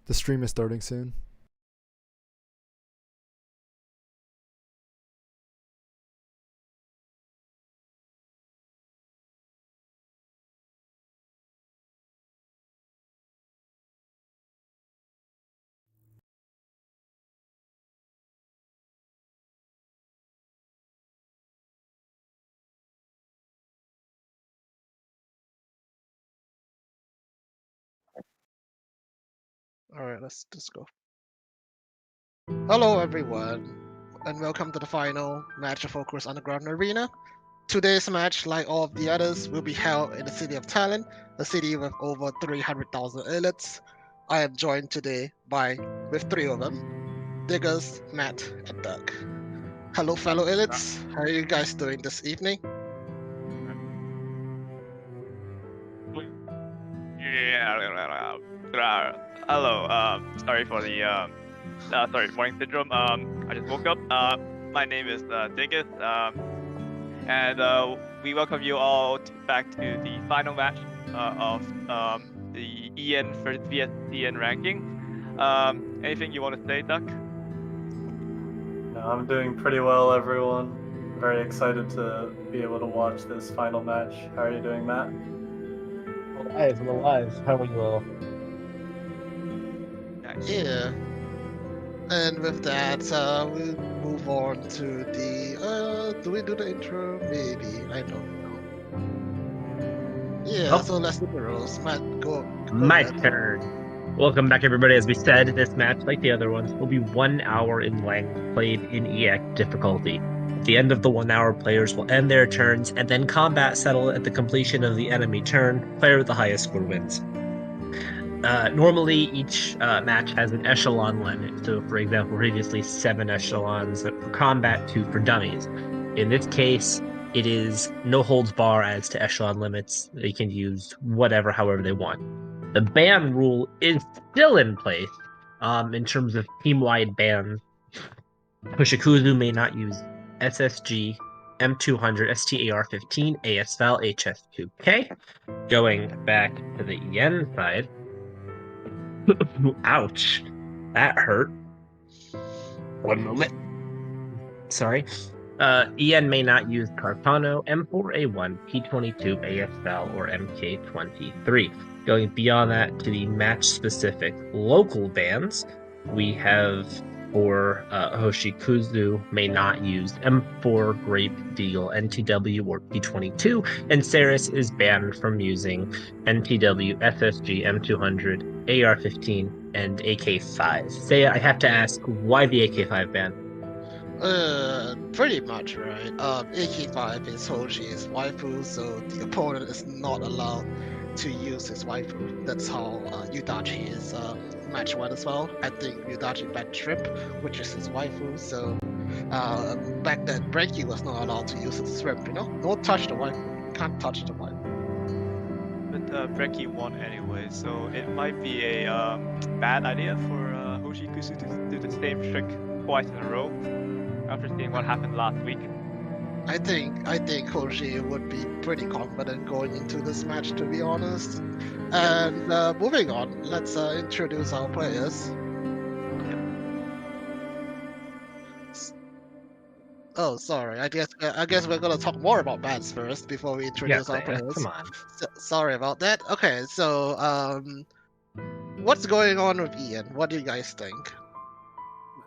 The stream is starting soon. Alright, let's just go. Hello everyone, and welcome to the final match of Focus Underground Arena. Today's match, like all of the others, will be held in the city of Thailand, a city with over 300,000 elites. I am joined today with three of them, Diggers, Matt, and Doug. Hello fellow elites, how are you guys doing this evening? Yeah. Hello. Sorry for the morning syndrome. I just woke up. My name is Diggis. And we welcome you all back to the final match of the EN vs CN ranking. Anything you want to say, Duck? No, I'm doing pretty well, everyone. Very excited to be able to watch this final match. How are you doing, Matt? I'm alive. How are you all? Nice. Yeah. And with that, we'll move on to the. Do we do the intro? Maybe. I don't know. Yeah, so let's do the rules. Matt, go My ahead. turn. Welcome back, everybody. As we said, this match, like the other ones, will be 1 hour in length, played in EX difficulty. At the end of the 1 hour, players will end their turns, and then combat settle at the completion of the enemy turn. Player with the highest score wins. Normally, each match has an echelon limit. So, for example, previously 7 echelons for combat, 2 for dummies. In this case, it is no holds bar as to echelon limits. They can use whatever, however they want. The ban rule is still in place in terms of team-wide bans. Hoshikuzu may not use SSG, M200, STAR-15, ASVAL, HS2K. Going back to the yen side. Ouch. That hurt. 1 moment. Sorry. EN may not use Carpano, M4A1, P22, ASVAL, or MK23. Going beyond that to the match-specific local bans, we have for Hoshikuzu may not use M4, Grape, Deagle, NTW, or P22, and Ceres is banned from using NTW, SSG, M200, AR-15, and AK-5. Say, I have to ask, why the AK-5 ban? Pretty much, right? AK5 is Hoshi's waifu, so the opponent is not allowed to use his waifu. That's how Yudachi is match 1 as well. I think Yudachi banned Shrimp, which is his waifu, so back then Breaky was not allowed to use his Shrimp, you know? Don't touch the waifu. Can't touch the waifu. But Brecky won anyway, so it might be a bad idea for Hoshikuzu to do the same trick twice in a row after seeing what happened last week. I think Hoshi would be pretty confident going into this match, to be honest. And moving on, let's introduce our players. Oh, sorry. I guess we're gonna talk more about bans first before we introduce our players. Come on. Sorry about that. Okay, so what's going on with Ian? What do you guys think?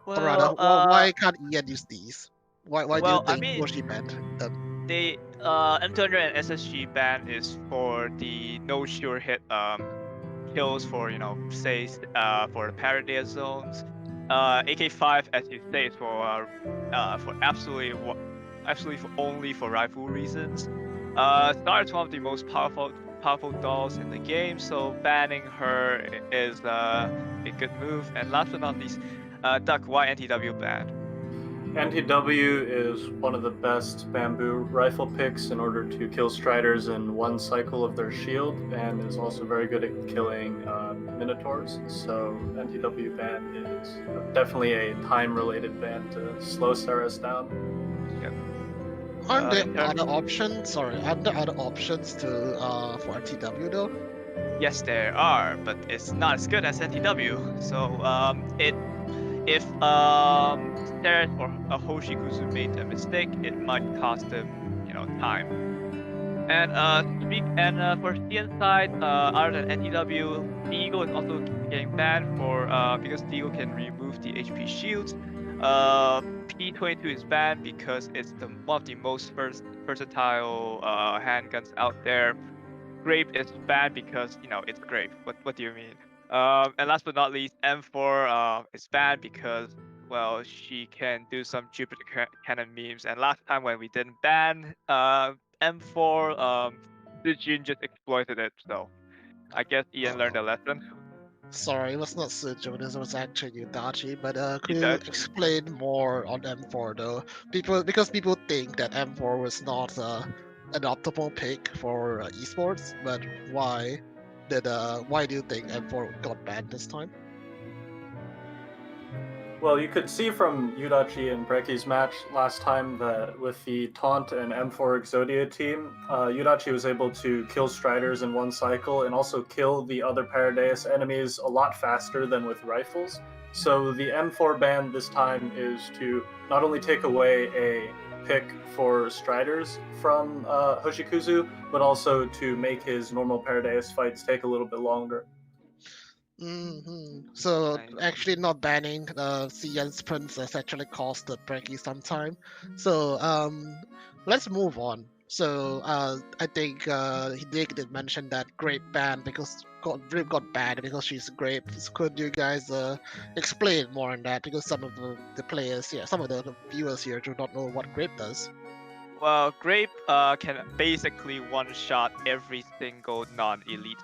Or rather, why can't Ian use these? Why do you think Hoshi banned them? The M200 and SSG ban is for the no sure hit kills for say for the parity zones. AK5, as you say, is for absolutely for only for rifle reasons. Star is one of the most powerful dolls in the game, so banning her is a good move. And last but not least, Duck, why NTW banned? NTW is one of the best bamboo rifle picks in order to kill striders in 1 cycle of their shield, and is also very good at killing minotaurs. So NTW ban is definitely a time-related ban to slow Ceres down. Yep. Aren't there other options? Sorry, aren't there other options to for NTW though? Yes, there are, but it's not as good as NTW. So if Steris or Hoshikuzu made a mistake, it might cost him, time. And for CN side, other than NTW, Deagle is also getting banned for because Deagle can remove the HP shields. P22 is banned because it's one of the most versatile handguns out there. Grape is banned because it's Grape. What do you mean? And last but not least, M4 is banned because well she can do some Jupiter cannon memes. And last time when we didn't ban M4, Sujin just exploited it. So I guess Ian learned a lesson. Sorry, it was not Sujo, this was actually Yudachi, but could you Yudachi. explain more on M4 though? Because people think that M4 was not an optimal pick for esports, but why do you think M4 got banned this time? Well, you could see from Yudachi and Brecky's match last time that with the Taunt and M4 Exodia team, Yudachi was able to kill Striders in one cycle and also kill the other Paradeus enemies a lot faster than with rifles. So the M4 ban this time is to not only take away a pick for Striders from Hoshikuzu, but also to make his normal Paradeus fights take a little bit longer. So Nice. actually not banning CN's princess actually cost the Breggy some time. So let's move on. So I think Nick did mention that Grape banned because Grape got banned because she's Grape. So could you guys explain more on that? Because some of the players here, some of the viewers here do not know what Grape does. Well, Grape can basically one-shot every single non-elite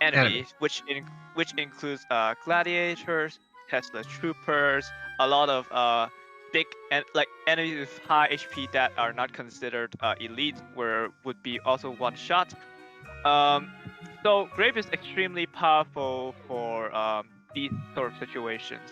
enemy, which includes gladiators, Tesla troopers, a lot of big and like enemies with high HP that are not considered elite, would be also one-shot. So Grape is extremely powerful for these sort of situations.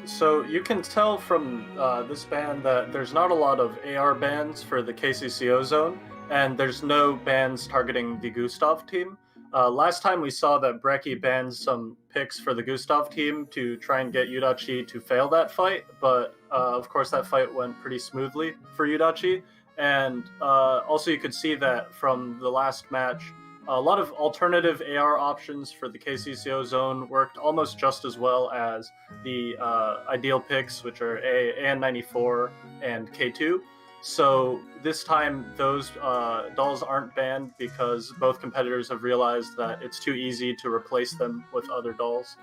So you can tell from this ban that there's not a lot of AR bans for the KCCO zone, and there's no bans targeting the Gustav team. Last time we saw that Brecky banned some picks for the Gustav team to try and get Yudachi to fail that fight, but of course that fight went pretty smoothly for Yudachi. And also you could see that from the last match, a lot of alternative AR options for the KCCO zone worked almost just as well as the ideal picks, which are AN94 and K2. So this time, those dolls aren't banned because both competitors have realized that it's too easy to replace them with other dolls.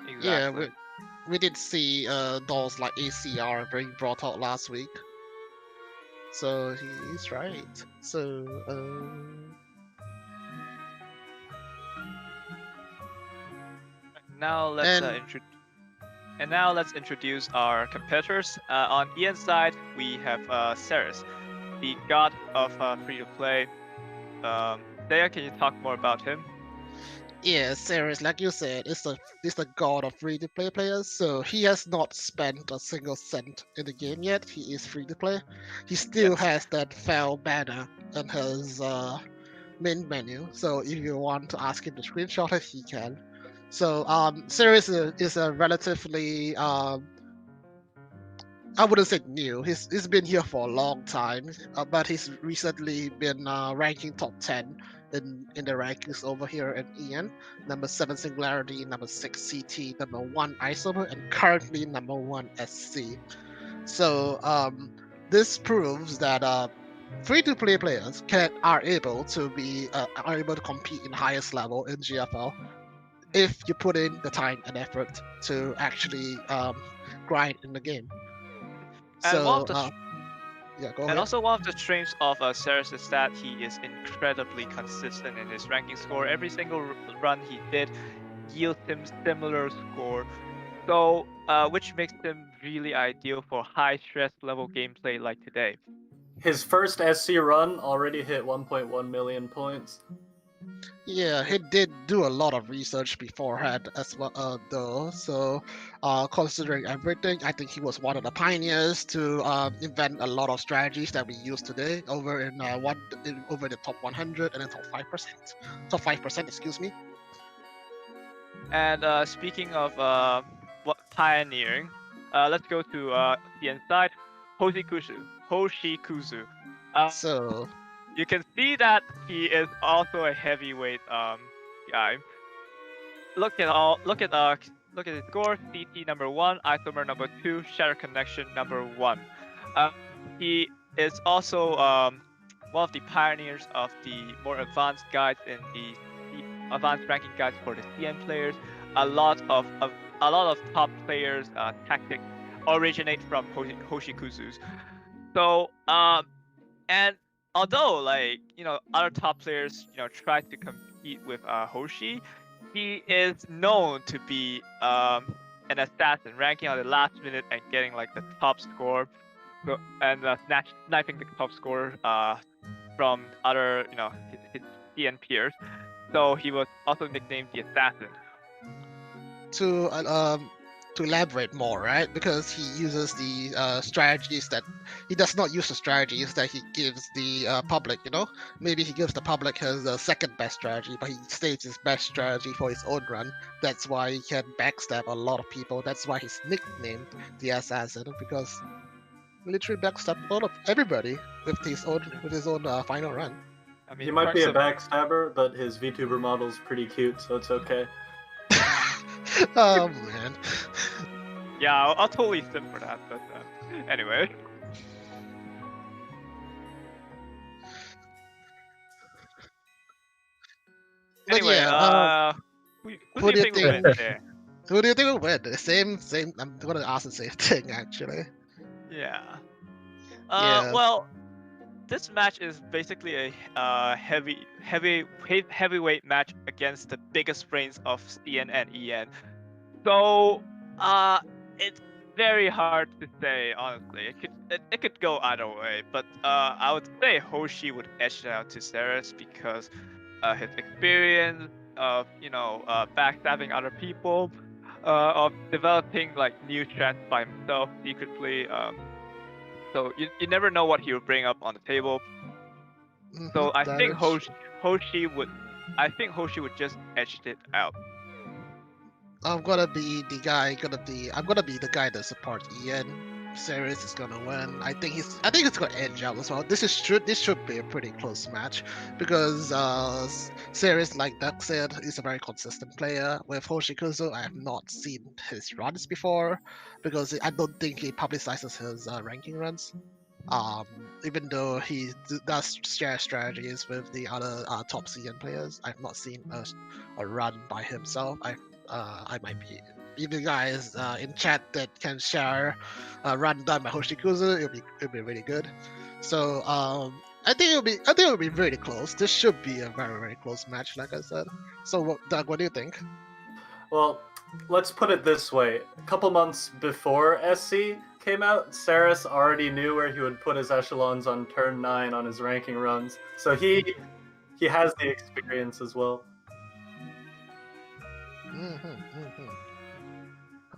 Exactly. Yeah, we did see dolls like ACR being brought out last week. So he's right. So Now let's introduce our competitors. On Ian's side, we have Ceres, the god of free-to-play. Thea, can you talk more about him? yeah, Ceres, like you said, is the god of free to play players. So he has not spent a single cent in the game yet. He is free to play. He still Yes. has that fell banner in his main menu. So if you want to ask him to screenshot it, he can. So Ceres is a relatively I wouldn't say new. He's been here for a long time, but he's recently been ranking top 10 in the rankings over here in EN. Number 7 Singularity, number 6 CT, number 1 Isomer, and currently number 1 SC. So this proves that free-to-play players are able to compete in highest level in GFL if you put in the time and effort to actually grind in the game. And So, yeah, go ahead. also one of the strengths of Ceres is that he is incredibly consistent in his ranking score. Every single run he did yields him similar score. So, which makes him really ideal for high stress level gameplay like today. His first SC run already hit 1.1 million points. Yeah, he did do a lot of research beforehand as well, though. So, considering everything, I think he was one of the pioneers to invent a lot of strategies that we use today over over the top 100 and the top 5%, excuse me. And speaking of what pioneering, let's go to the inside. Hoshikuzu. So, You can see that he is also a heavyweight guy. Look at his score: CT number 1, isomer number 2, shatter connection number 1. He is also one of the pioneers of the more advanced guides in the advanced ranking guides for the CN players. A lot of top players' tactics originate from Hoshikuzu's. So and although other top players try to compete with Hoshi, he is known to be an assassin, ranking on the last minute and getting like the top score, and sniping the top score from other his CN peers. So he was also nicknamed the assassin. To elaborate more, right? Because he uses the strategies that he does not use the strategies that he gives the public. Maybe he gives the public his second best strategy, but he states his best strategy for his own run. That's why he can backstab a lot of people. That's why he's nicknamed the assassin, because he literally backstab all of everybody with his own final run. I mean, He might be a backstabber, but his VTuber model's pretty cute, so it's okay. Oh man. Yeah, I'll totally sim for that, but anyway. Anyway, yeah, who do you think will win there? Who do you think will win? Same. I'm gonna ask the same thing actually. Yeah. Yeah. Well, this match is basically a heavyweight match against the biggest brains of CN and EN. So, it's very hard to say, honestly. It could go either way, but I would say Hoshi would edge it out to Ceres because his experience of backstabbing other people, of developing like new strats by himself secretly. So you never know what he will bring up on the table. So I think Hoshi would just edge it out. I'm gonna be the guy. I'm gonna be the guy that supports Ian. Ceres is gonna win. I think it's gonna edge out as well. This should be a pretty close match because Ceres, like Doug said, is a very consistent player. With Hoshikuzu, I have not seen his runs before because I don't think he publicizes his ranking runs. Even though he does share strategies with the other top CN players, I've not seen a run by himself. I might be. If you guys in chat that can share a run done by Hoshikuzu, it'll be really good. So I think it'll be really close. This should be a very, very close match, like I said. So Doug, what do you think? Well, let's put it this way: a couple months before SC came out, Ceres already knew where he would put his echelons on turn 9 on his ranking runs, so he has the experience as well.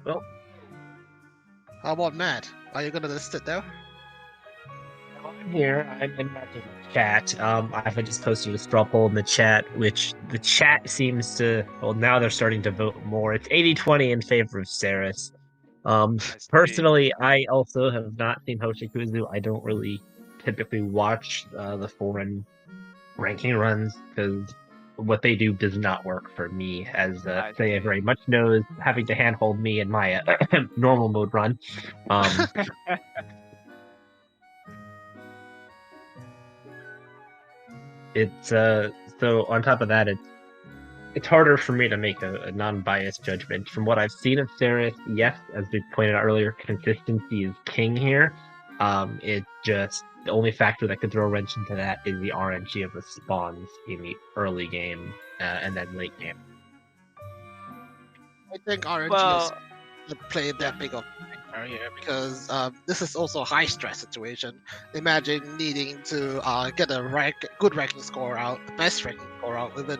Well, how about Matt? Are you gonna list it there? I'm here. I'm in the chat. I just posted a straw poll in the chat, which the chat seems to. Well, now they're starting to vote more. It's 80-20 in favor of Ceres. Personally, I also have not seen Hoshikuzu. I don't really typically watch the foreign ranking runs because what they do does not work for me, as they very much knows, having to handhold me in my normal mode run. It's so on top of that, it's harder for me to make a non-biased judgment. From what I've seen of Ceres, yes, as we pointed out earlier, consistency is king here. It just the only factor that could throw a wrench into that is the RNG of the spawns in the early game and then late game. I think RNG is play that big of a factor here because this is also a high stress situation. Imagine needing to get a good ranking score out, the best ranking score around within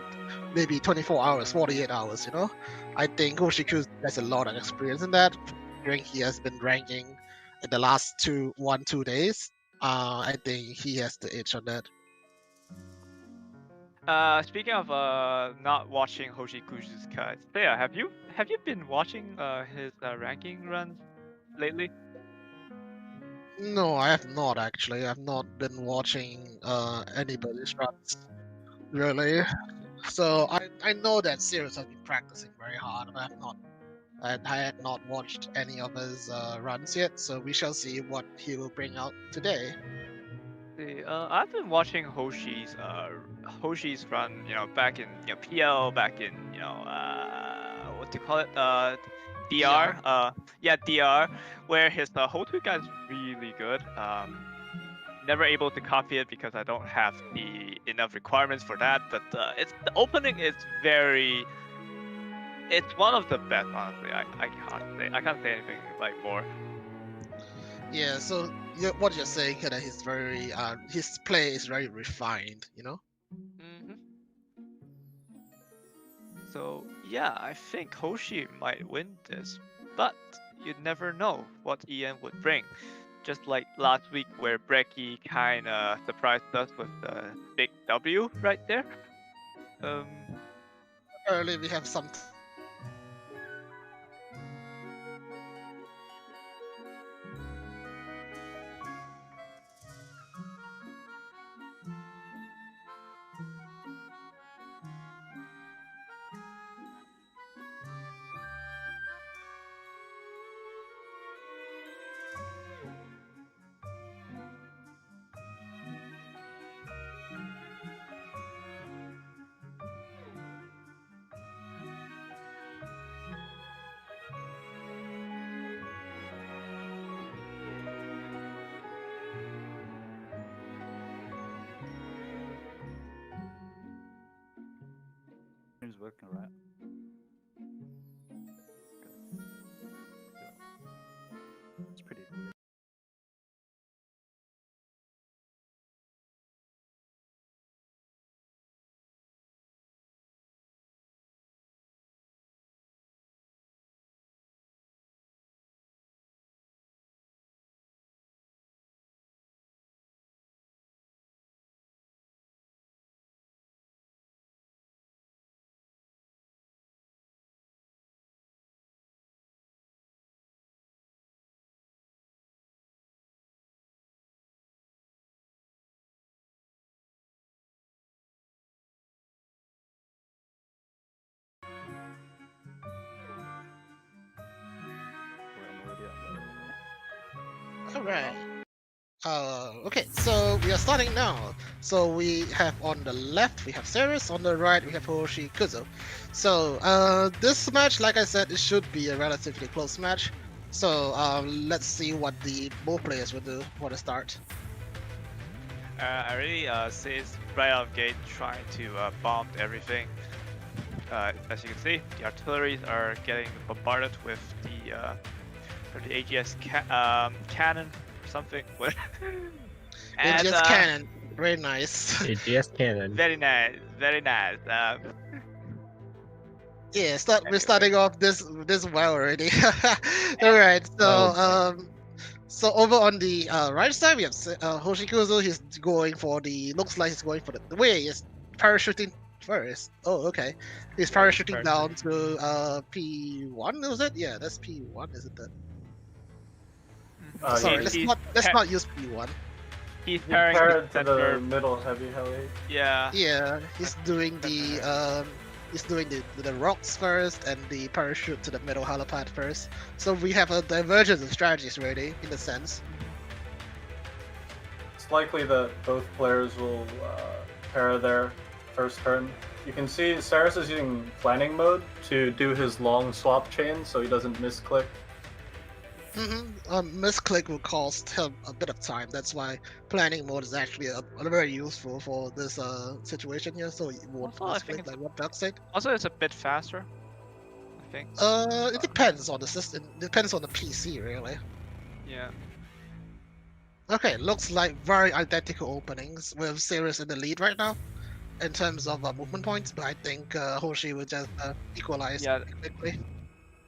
maybe 24 hours, 48 hours. You know, I think Hoshikuzu has a lot of experience in that. Considering he has been ranking in the last 2 days. I think he has the edge on that. Speaking of not watching Hoshikuzu's cuts, yeah, have you been watching his ranking runs lately? No, I have not actually. I've not been watching anybody's runs really. So I know that Sirius has been practicing very hard, but I had not watched any of his runs yet. So we shall see what he will bring out today. See, I've been watching Hoshi's run, back in PL, back in what do you call it? DR. Yeah, DR, where his whole two guy is really good. Never able to copy it because I don't have the enough requirements for that. But the opening is very. It's one of the best, honestly. I can't say anything like more. Yeah. So what you're saying here that he's very his play is very refined. You know. Mm-hmm. So yeah, I think Hoshi might win this, but you never know what Ian would bring. Just like last week where Brecky kinda surprised us with the big W right there. Early we have some. It's working, right? It's pretty weird. All right. Okay, so we are starting now. So we have on the left we have Ceres, on the right we have Hoshikuzu. So this match, like I said, it should be a relatively close match. So let's see what the both players will do for the start. I really see it's right out of gate trying to bomb everything. As you can see, the artilleries are getting bombarded with the AGS cannon something. And just cannon, very nice. AGS cannon. Very nice, very nice. Yeah, we're starting off this well already. All right, so so over on the right side we have Hoshikuzu. He's going for looks like he's going for the way he's parachuting first. Oh, okay. He's parachuting down to P1. Was it? Yeah, that's P1, isn't it? Sorry, let's not use P1. He's paired to the middle heavy heli. Yeah. Yeah, he's doing the rocks first and the parachute to the middle helipad first. So we have a divergence of strategies already, in a sense. It's likely that both players will pair their first turn. You can see Saris is using planning mode to do his long swap chain so he doesn't misclick. Misclick will cost him a bit of time. That's why planning mode is actually very useful for this situation here. So you won't misclick like what Doug said. Also, it's a bit faster, I think. It depends on the system. It depends on the PC, really. Yeah. Okay, looks like very identical openings with Sirius in the lead right now. in terms of movement points, but I think Hoshi will just equalize Yeah. quickly.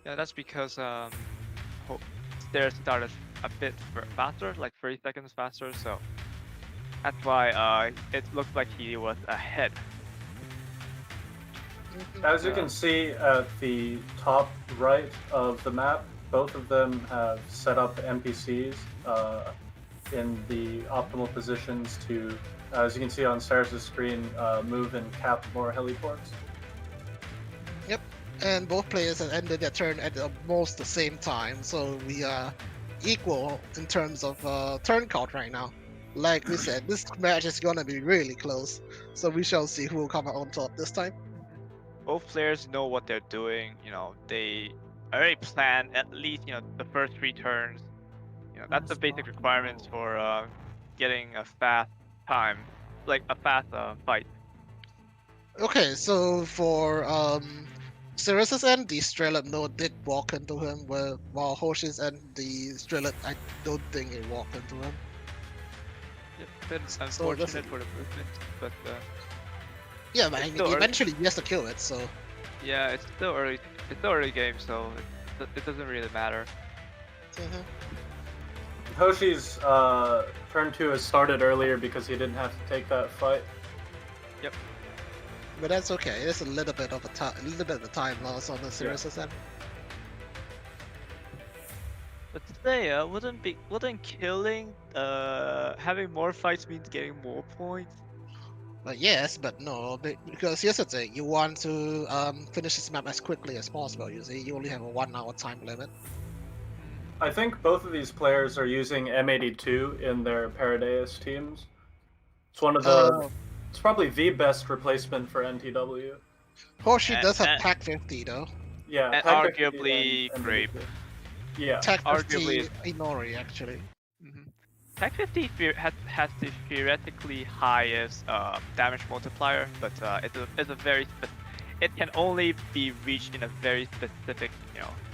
Yeah, that's because Stairs started a bit faster, like 30 seconds faster, so that's why it looked like he was ahead. As you can see at the top right of the map, both of them have set up NPCs in the optimal positions to, as you can see on Sarah's screen, move and cap more heliports. Yep, and both players have ended their turn at almost the same time, so we are equal in terms of turn count right now. Like we said, this match is gonna be really close, so we shall see who will come out on top this time. Both players know what they're doing. You know, they already planned at least the first 3 turns. You know, that's the basic requirements for getting a fast time, like a fast fight. Okay, so for Sirius's end, the Strelip node did walk into him, while Hoshi's end, the Strelip, I don't think it walked into him. Yep, that's So unfortunate for the movement, but yeah, but it's I mean, still early. eventually he has to kill it, so. Yeah, it's still early. It's still early game, so it doesn't really matter. Hoshi's turn 2 has started earlier because he didn't have to take that fight. Yep. But that's okay. It's a little bit of a time loss on the Sirius's end. But today, wouldn't killing having more fights means getting more points? But yes, but no, because here's the thing: you want to finish this map as quickly as possible. You see, you only have a 1 hour time limit. I think both of these players are using M82 in their Paradeus teams. It's one of the. It's probably the best replacement for NTW. Hoshi does have and- TAC 50 though. Yeah, And Pack 50 arguably and Grape. M82. Yeah. TAC 50 Arguably- Inori actually. Tech 50 has the theoretically highest damage multiplier, but it's a very it can only be reached in a very specific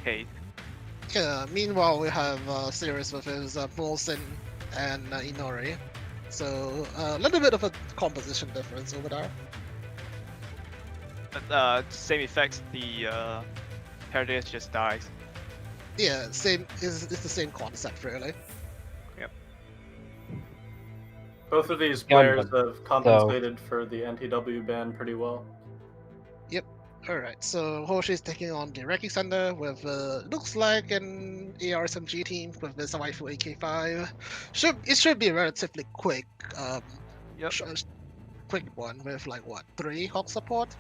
case. Yeah. Meanwhile, we have Sirius with his Molson and Inori, so a little bit of a composition difference over there. But same effects. The Paradeus just dies. Yeah, same. It's the same concept really. Both of these Yeah, players but- have compensated for the NTW ban pretty well. Alright, so Hoshi's taking on the Wrecking Center with looks like an ARSMG team with this waifu AK5. It should be a relatively quick Yep. quick one with like what, 3 Hawk support?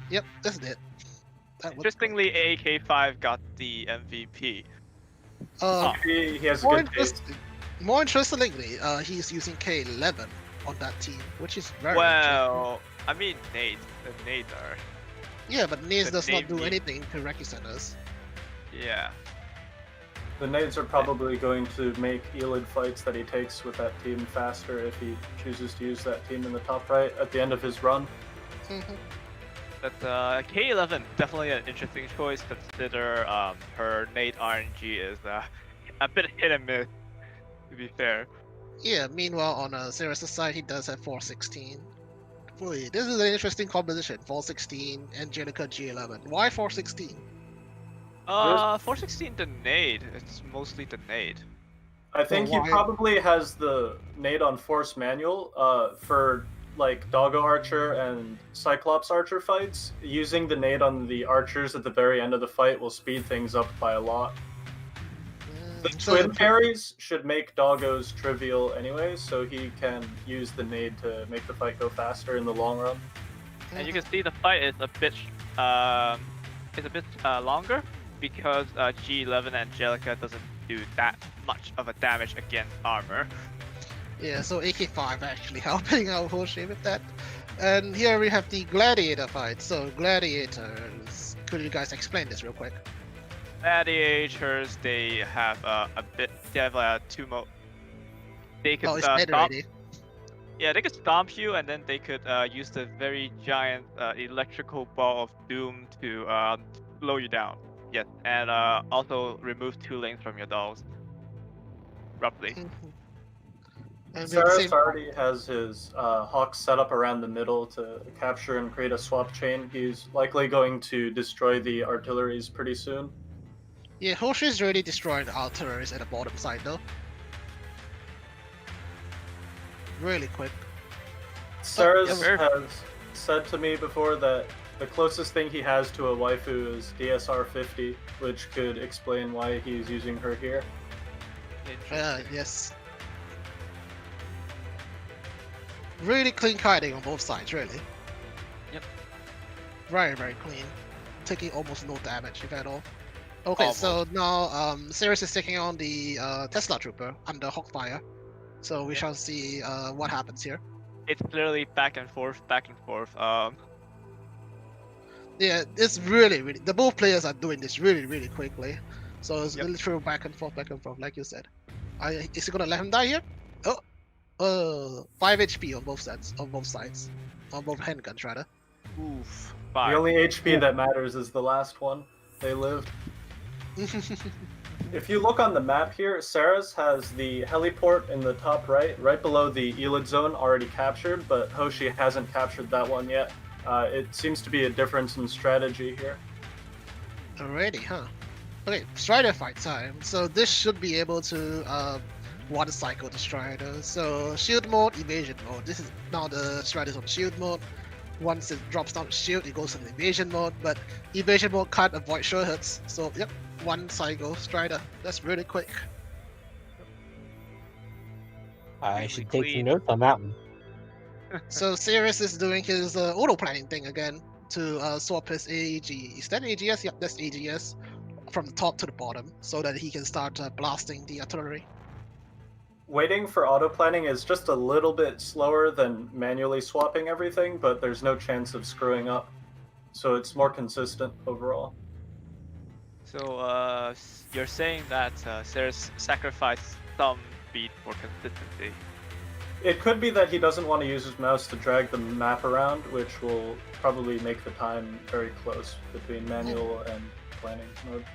Yep, that's it. That was Interestingly, AK5 got the MVP. quick. He has a More, good case. more interestingly, he's using K11 on that team, which is very Well, I mean nades. The nades are. yeah, but Nades the does not do name- anything to Wrecking Centers. Yeah. The nades are probably going to make Elid fights that he takes with that team faster if he chooses to use that team in the top right at the end of his run. But K11 definitely an interesting choice. Consider her nade RNG is a bit hit and miss. To be fair. Yeah, meanwhile on Sirius' side, he does have 416. Boy, this is an interesting composition. 416, Angelica G11. Why 416? 416 the nade. It's mostly the nade. I think he why- probably has the nade on Force manual for like Doggo Archer and Cyclops Archer fights. Using the nade on the archers at the very end of the fight will speed things up by a lot. The So twin parries should make Doggos trivial anyway, so he can use the nade to make the fight go faster in the long run. And you can see the fight is a bit longer because G11 Angelica doesn't do that much of a damage against armor. Yeah, so AK5 actually helping out Hoshi with that. And here we have the Gladiator fight. So Gladiators, could you guys explain this real quick? Gladiators, they have they have 2 mode. They could Oh, it's made stomp. already. Yeah, they could stomp you, and then they could use the very giant electrical ball of doom to slow you down. Yes, and also remove 2 lanes from your dolls. Roughly. And at the Saris same time, already has his Hawks set up around the middle to capture and create a swap chain. He's likely going to destroy the artilleries pretty soon. yeah, Hoshi's already destroyed the artilleries at the bottom side though. Really quick. Saris yeah, has said to me before that the closest thing he has to a waifu is DSR 50, which could explain why he's using her here. Yes. Really clean kiting on both sides, really. Yep. Very, very clean. Taking almost no damage, if at all. Okay, so now Sirius is taking on the Tesla Trooper under Hawkfire. So we shall see what happens here. It's literally back and forth, back and forth. Yeah, it's really, really. The both players are doing this really, really quickly. So it's Yep. literally back and forth, like you said. Is he gonna let him die here? Oh, 5 HP on both sides, on both handguns rather. Oof. The 5. only HP that matters is the last one. They lived. If you look on the map here, Saris has the heliport in the top right below the Elid zone already captured, but Hoshi hasn't captured that one yet. It seems to be a difference in strategy here. Already, huh? Okay, Strider fight time. So this should be able to one cycle the Strider. So shield mode, evasion mode. This is now the Strider's on shield mode. Once it drops down to shield, it goes to the evasion mode. But evasion mode can't avoid sure hits. So yep, one cycle Strider. That's really quick. I should take some clean. notes on that one. So Sirius is doing his auto planning thing again to swap his AG. Is that AGS? Yep, that's AGS. From the top to the bottom, so that he can start blasting the artillery. Waiting for auto planning is just a little bit slower than manually swapping everything, but there's no chance of screwing up. So it's more consistent overall. So you're saying that Ceres sacrificed some speed for consistency. It could be that he doesn't want to use his mouse to drag the map around, which will probably make the time very close between manual and planning mode.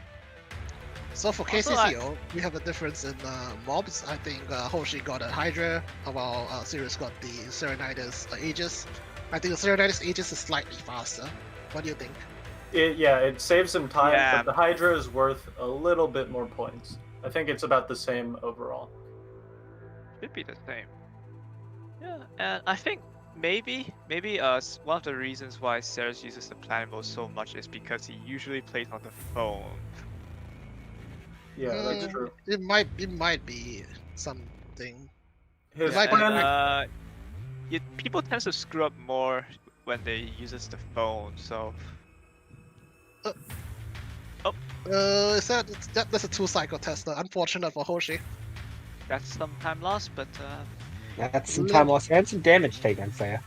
So for Also, KCCO, we have a difference in mobs. I think Hoshi got a Hydra, while Sirius got the Serenitis Aegis. I think the Serenitis Aegis is slightly faster. What do you think? It saves him time, Yeah. but the Hydra is worth a little bit more points. I think it's about the same overall. Should be the same. Yeah, and I think maybe one of the reasons why Ceres uses the planning mode so much is because he usually plays on the phone. Yeah, that's true. It might be something. His might be plan, People tend to screw up more when they uses the phone. So Is that's a 2-cycle Tesla. Unfortunate for Hoshi. that's some time lost, but That's some time lost and some damage taken, so yeah.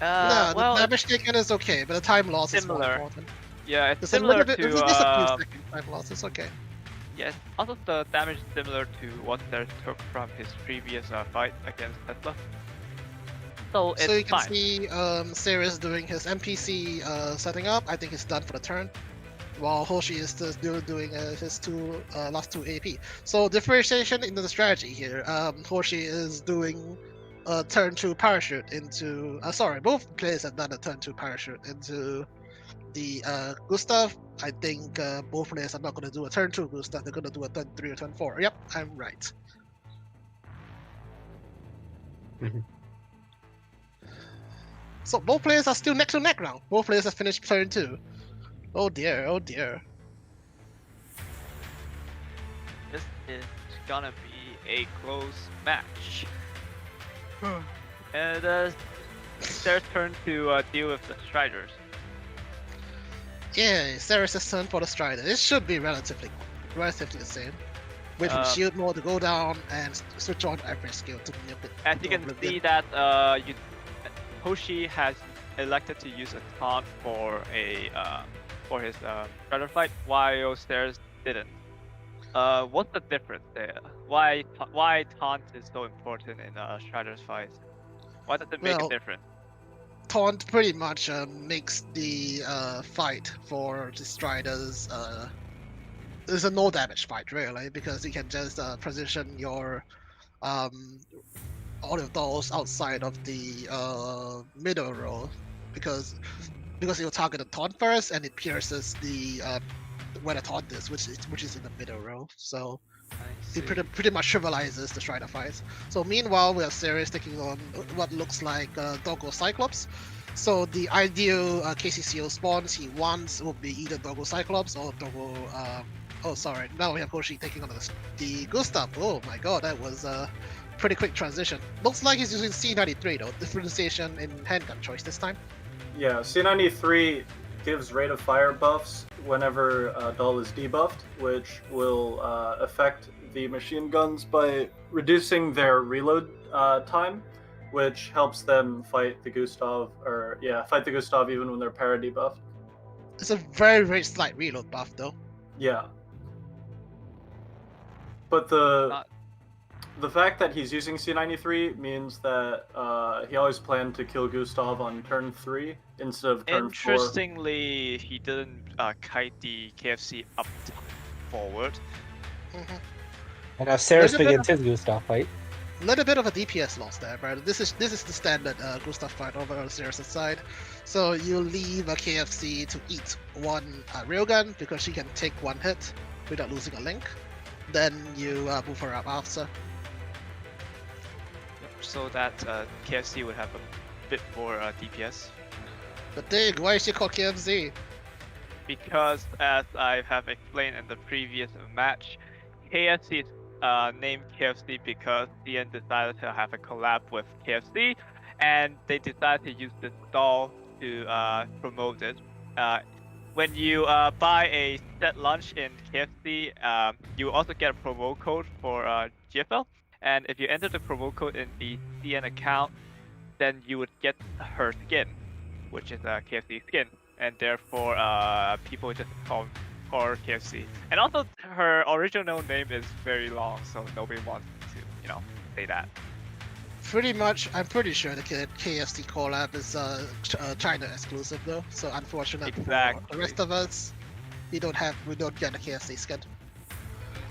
No, well, the damage taken is okay, but the time loss is more Similar. important. yeah, it's It's a similar little bit. to It's just a few second time loss. It's okay. yes. Also, the damage is similar to what Ceres took from his previous fight against Tesla. So it's So you can fine. see Sirius doing his NPC setting up. I think he's done for the turn, while Hoshi is still doing his last two AP. So differentiation in the strategy here. Hoshi is doing a turn 2 parachute into. Sorry, both players have done a turn 2 parachute into the Gustav. I think both players are not going to do a turn 2 Gustav. They're going to do a turn 3 or turn 4. Yep, I'm right. Mhm. So both players are still neck to neck now. Both players have finished turn 2. Oh dear, oh dear. This is gonna be a close match. And it's their turn to deal with the Striders. Yeah, Ceres' turn for the Strider. It should be relatively the same. Wait for the shield mode to go down and switch on every skill to nip it. As you to can oblivion. see that Hoshi has elected to use a taunt for his Strider fight, while Ceres didn't. What's the difference there? Why taunt is so important in Strider's fight? Why does it make a Well, difference? Taunt pretty much makes the fight for the Striders it's a no damage fight really, because you can just position your all of those outside of the middle row because it will target the taunt first and it pierces the where the taunt is, which is in the middle row. So it pretty much trivializes the Strider fights. So meanwhile, we have Ceres taking on what looks like Doggo Cyclops. So the ideal KCCO spawns he wants will be either Doggo Cyclops or Doggo. Oh, sorry. Now we have Hoshi taking on the Gustav. Oh my god, that was a pretty quick transition. Looks like he's using C93 though. Differentiation in handgun choice this time. Yeah, C93 gives rate of fire buffs whenever Dull is debuffed, which will affect the machine guns by reducing their reload time, which helps them fight the Gustav, fight the Gustav even when they're para debuffed. It's a very, very slight reload buff though. Yeah. But the fact that he's using C93 means that he always planned to kill Gustav on turn 3 instead of turn 4. Interestingly, he didn't kite the KFC up forward. Mm-hmm. And now Ceres begins his Gustav fight. Little bit of a DPS loss there, but this is the standard Gustav fight over on Ceres' side. So you leave a KFC to eat one railgun because she can take one hit without losing a link. Then you move her up after. So that KFC would have a bit more DPS. But Dig, why is she called KFC? Because, as I have explained in the previous match, KFC is named KFC because CN decided to have a collab with KFC, and they decided to use this doll to promote it. When you buy a set lunch in KFC, you also get a promo code for GFL. And if you enter the promo code in the CN account, then you would get her skin, which is a KFC skin. And therefore, people just call her KFC. And also, her original name is very long, so nobody wants to, say that. Pretty much, I'm pretty sure the KFC collab is China exclusive though. So unfortunately for the rest of us, we don't get the KFC skin.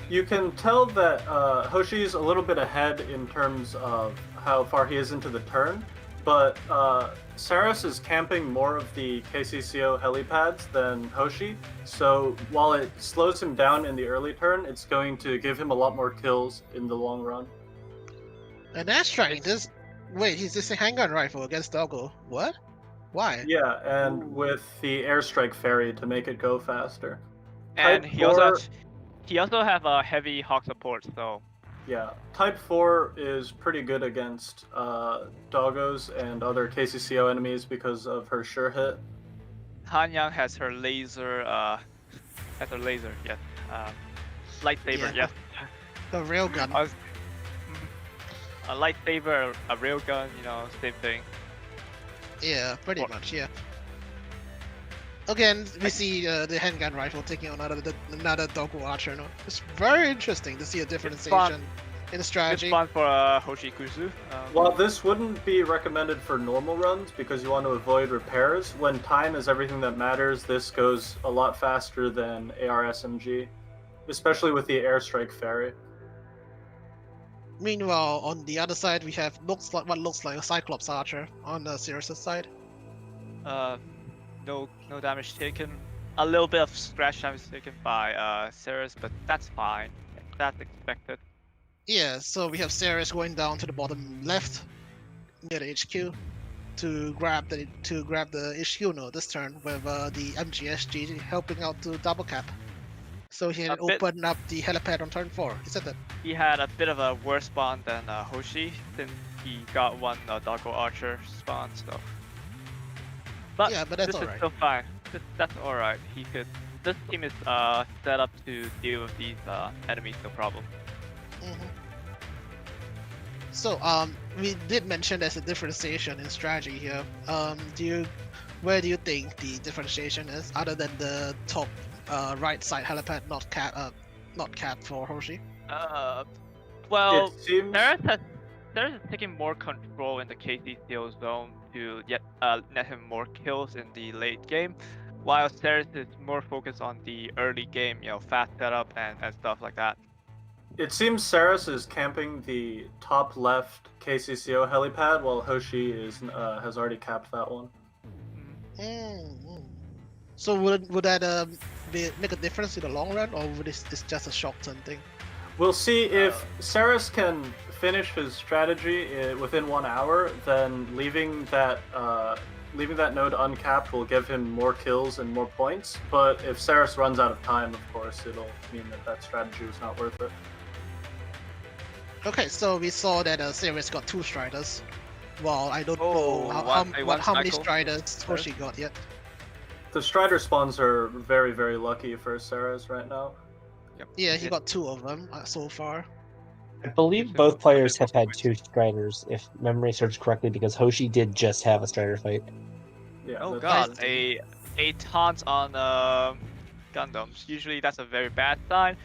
You can tell that Hoshi's a little bit ahead in terms of how far he is into the turn, but Saras is camping more of the KCCO helipads than Hoshi, so while it slows him down in the early turn, it's going to give him a lot more kills in the long run. And that's trying this. Wait, he's using handgun rifle against Doggo. What? Why? Yeah, and with the airstrike ferry to make it go faster. And he also have a heavy hawk support, so. Yeah, Type 4 is pretty good against doggos and other KCCO enemies because of her sure hit. Hanyang has her laser, yes. Lightsaber, yes. The railgun. A lightsaber, a railgun, same thing. Yeah, pretty much, yeah. Again, we see the handgun rifle taking on another Doggo archer. No? It's very interesting to see a differentiation in the strategy. It's fun for Hoshikuzu. While this wouldn't be recommended for normal runs because you want to avoid repairs, when time is everything that matters, this goes a lot faster than ARSMG, especially with the airstrike ferry. Meanwhile, on the other side, we have what looks like a Cyclops archer on the Ceres' side. No damage taken. A little bit of scratch damage taken by Ceres, but that's fine. That's expected. Yeah, so we have Ceres going down to the bottom left near the HQ to grab the HQ node this turn with the MGSG helping out to double cap. So he had opened up the helipad on turn 4. He said that. He had a bit of a worse spawn than Hoshi, since he got one Doggo Archer spawn, so. But yeah, but that's this alright. is still fine. That's alright. This team is set up to deal with these enemies, no problem. So we did mention there's a differentiation in strategy here. Where do you think the differentiation is, other than the top right side helipad not capped for Hoshi? Well, It seems... Ceres is taking more control in the KCCO zone to net him more kills in the late game, while Ceres is more focused on the early game, fast setup and stuff like that. It seems Saris is camping the top left KCCO helipad, while Hoshi has already capped that one. Mm. So would that make a difference in the long run, or would it's just a short-term thing? We'll see if Saris can finish his strategy within 1 hour. Then leaving that node uncapped will give him more kills and more points. But if Saris runs out of time, of course, it'll mean that strategy was not worth it. Okay, so we saw that Sirius got 2 Striders. Well, I don't Oh, know how many cycle. Striders Hoshi got yet. The Strider spawns are very, very lucky for Saris right now. Yep. Yeah, he got 2 of them so far. I believe both players have had 2 Striders, if memory serves correctly, because Hoshi did just have a Strider fight. Yeah. Oh that's- god, a taunt on Gundams. Usually that's a very bad sign.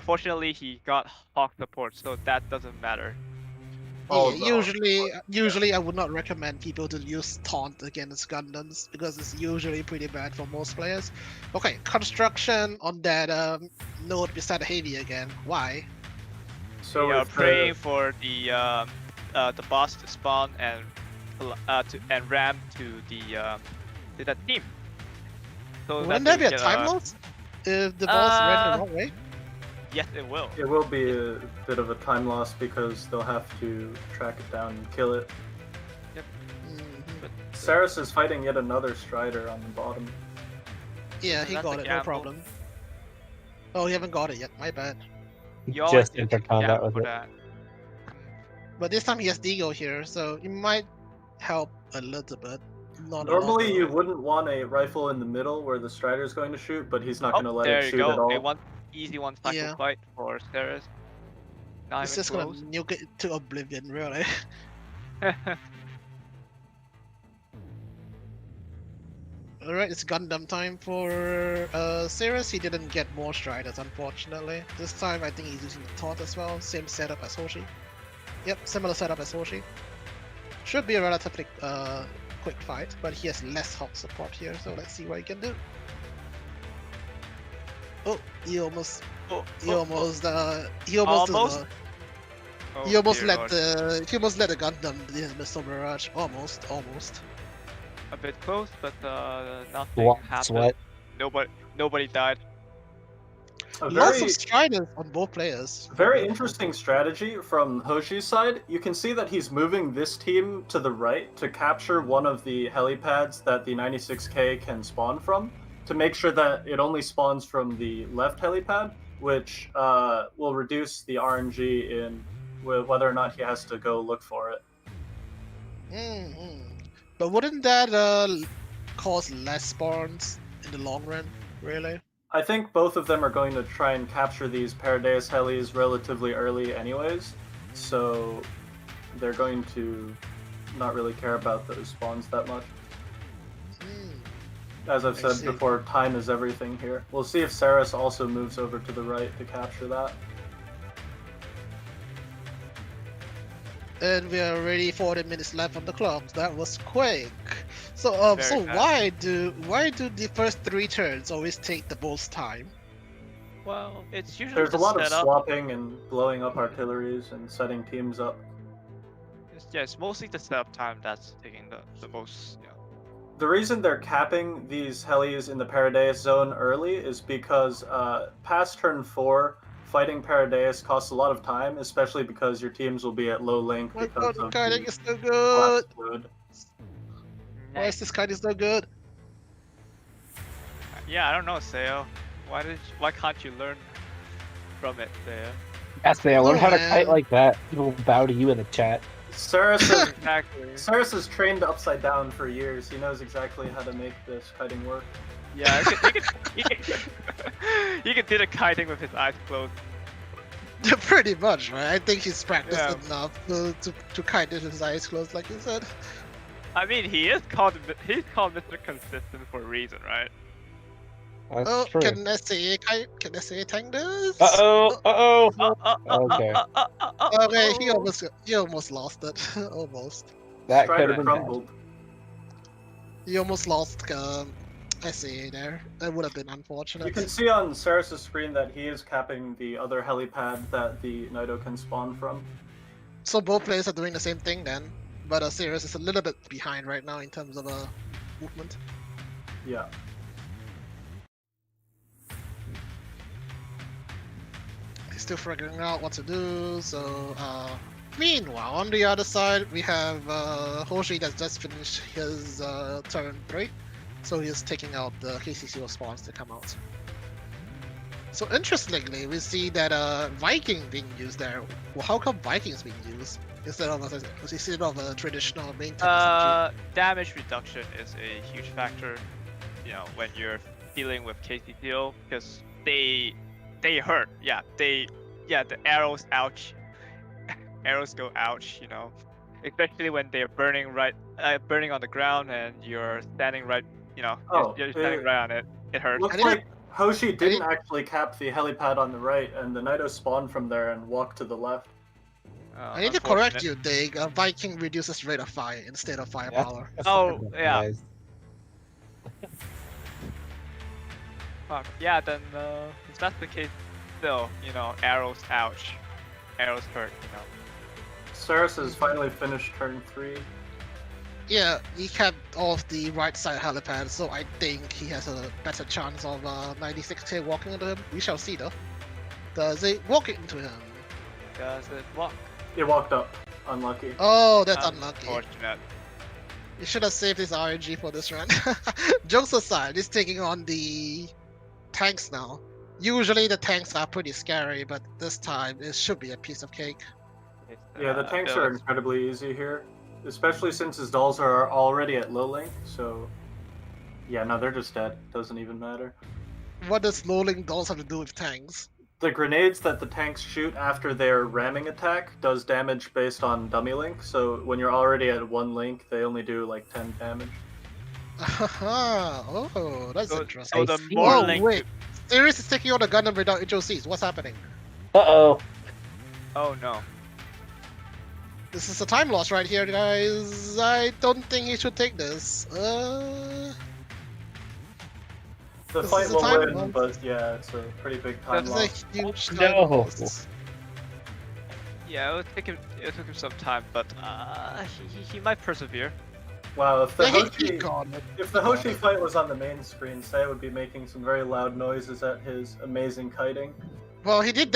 Fortunately, he got Hawk support, so that doesn't matter. Oh, Yeah, usually I would not recommend people to use taunt against Gundams because it's usually pretty bad for most players. Okay, construction on that node beside the heavy again. Why? So We are if praying for the boss to spawn and ram to that team. So Wouldn't that there be they a get, time loss if the boss ran the wrong way? Yes, it will. It will be a bit of a time loss because they'll have to track it down and kill it. Mhm. Saris is fighting yet another Strider on the bottom. Yeah, he That's got a it, no gamble. problem. Oh, he haven't got it yet, my bad. You always Just need entered to combat gamble with for it. that. But this time he has Deagle here, so it might help a little bit. Not a lot, Normally, though. you wouldn't want a rifle in the middle where the Strider is going to shoot, but he's not going to let there it you shoot at go. all. A easy one cycle Yeah. fight for Ceres. Not It's even just gonna close. nuke it to oblivion, really. Alright, it's Gundam time for Cirrus. He didn't get more Striders, unfortunately. This time I think he's using the Taunt as well. Same setup as Hoshi. Yep, similar setup as Hoshi. Should be a relatively quick fight, but he has less Hawk support here, so let's see what he can do. Oh, he almost Oh, he oh, almost Almost? he almost dear let Lord. the Gundam Missile Barrage. Almost. A bit close, but nothing What? happened. Sweat. Nobody died. A Lots very, of Striders on both players. very interesting strategy from Hoshi's side. You can see that he's moving this team to the right to capture one of the helipads that the 96K can spawn from, to make sure that it only spawns from the left helipad, which will reduce the RNG in whether or not he has to go look for it. But wouldn't that cause less spawns in the long run, really? I think both of them are going to try and capture these Paradeus helis relatively early anyways, so they're going to not really care about those spawns that much. As I've I said see. before, time is everything here. We'll see if Saris also moves over to the right to capture that. And we are already 40 minutes left on the clock. That was quick. So Very so fast. why do the first 3 turns always take the most time? Well, it's usually There's the a lot of setup. swapping and blowing up artilleries and setting teams up. It's mostly the setup time that's taking the most. The reason they're capping these helis in the Paradeus zone early is because past turn 4, fighting Paradeus costs a lot of time, especially because your teams will be at low link My because god, the of kiting the is so good! collapsed fluid. Why is this kiting so good? Yeah, I don't know, Seo. Why can't you learn from it, Seo? Yes, they learn Oh, how to man. kite like that. People bow to you in the chat. Saris Exactly. Saris trained upside down for years. He knows exactly how to make this kiting work. Yeah, he can do the kiting with his eyes closed. Pretty much, right? I think he's practiced Yeah. enough to kite with his eyes closed, like you said. I mean, he's called Mr. Consistent for a reason, right? That's Oh, true. can I say tank this? Uh-oh. Okay. Okay, he almost lost it. Almost. That could Strider have been bad. crumbled. He almost lost I see there. That would have been unfortunate. You can see on Saris's screen that he is capping the other helipad that the Nido can spawn from. So both players are doing the same thing then, but Sirius is a little bit behind right now in terms of movement. Yeah. He's still figuring out what to do. So meanwhile, on the other side, we have Hoshi that's just finished his turn 3. So he's taking out the KCCO spawns to come out. So interestingly, we see that Viking being used there. Well, how come Viking's being used instead of a traditional maintenance? Damage reduction is a huge factor, you know, when you're dealing with KCCO, because they hurt. Yeah, the arrows, ouch. Arrows go ouch, you know, especially when they're burning on the ground and you're standing right, you know, you're standing right on it. It hurts. Looks like Hoshi didn't actually cap the helipad on the right, and the Nido spawned from there and walked to the left. I need to correct you, Dig. Viking reduces rate of fire instead of firepower. Oh, yeah. Fuck. Yeah, then if that's the case, still, you know, arrows, ouch. Arrows hurt, you know. Saris has finally finished turn 3. Yeah, he kept off the right side helipad, so I think he has a better chance of 96k walking into him. We shall see though. Does it walk into him? Does it walk? It walked up. Unlucky. Oh, that's unlucky. Unfortunate. You should have saved his RNG for this run. Jokes aside, he's taking on the tanks now. Usually the tanks are pretty scary, but this time it should be a piece of cake. Yeah, the tanks are incredibly easy here, especially since his dolls are already at low link, so... Yeah, no, they're just dead. Doesn't even matter. What does low link dolls have to do with tanks? The grenades that the tanks shoot after their ramming attack does damage based on dummy link, so when you're already at 1 link, they only do like 10 damage. Oh, that's interesting. So the more link... wait. Sirius is taking on a Gundam without HOCs. What's happening? Uh-oh. Oh no. This is a time loss right here, guys. I don't think he should take this. The This fight is a will time win, loss. but yeah, it's a pretty big time That's loss. a huge No. time loss. Yeah, it took him some time, but he might persevere. Wow, if the Yeah, he Hoshi, got it. if the Hoshi fight was on the main screen, Say would be making some very loud noises at his amazing kiting. Well, he did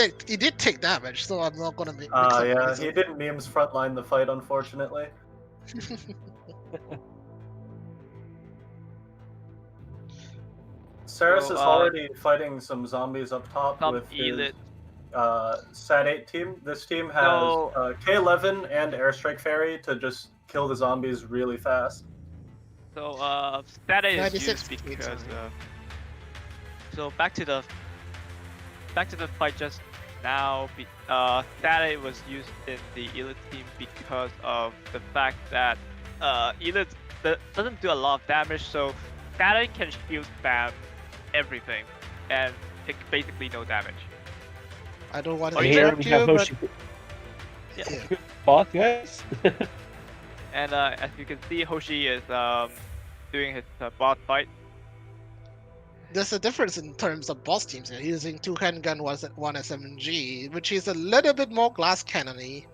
take damage, so I'm not gonna make. Yeah, he didn't memes frontline the fight, unfortunately. Saris is already fighting some zombies up top with his Sat 8 team. This team has K11 and Airstrike Ferry to just kill the zombies really fast. So Sat 8 is used 96 because so back to the fight just now. Sat 8 was used in the Elite team because of the fact that Elite doesn't do a lot of damage, so Sat 8 can shield spam everything and take basically no damage. I don't want to Here interrupt we you, have but Hoshi. Yeah. Good boss, guys. And as you can see, Hoshi is doing his boss fight. there's a difference in terms of boss teams here. He's using 2 handgun, 1 SMG, which is a little bit more glass cannon-y.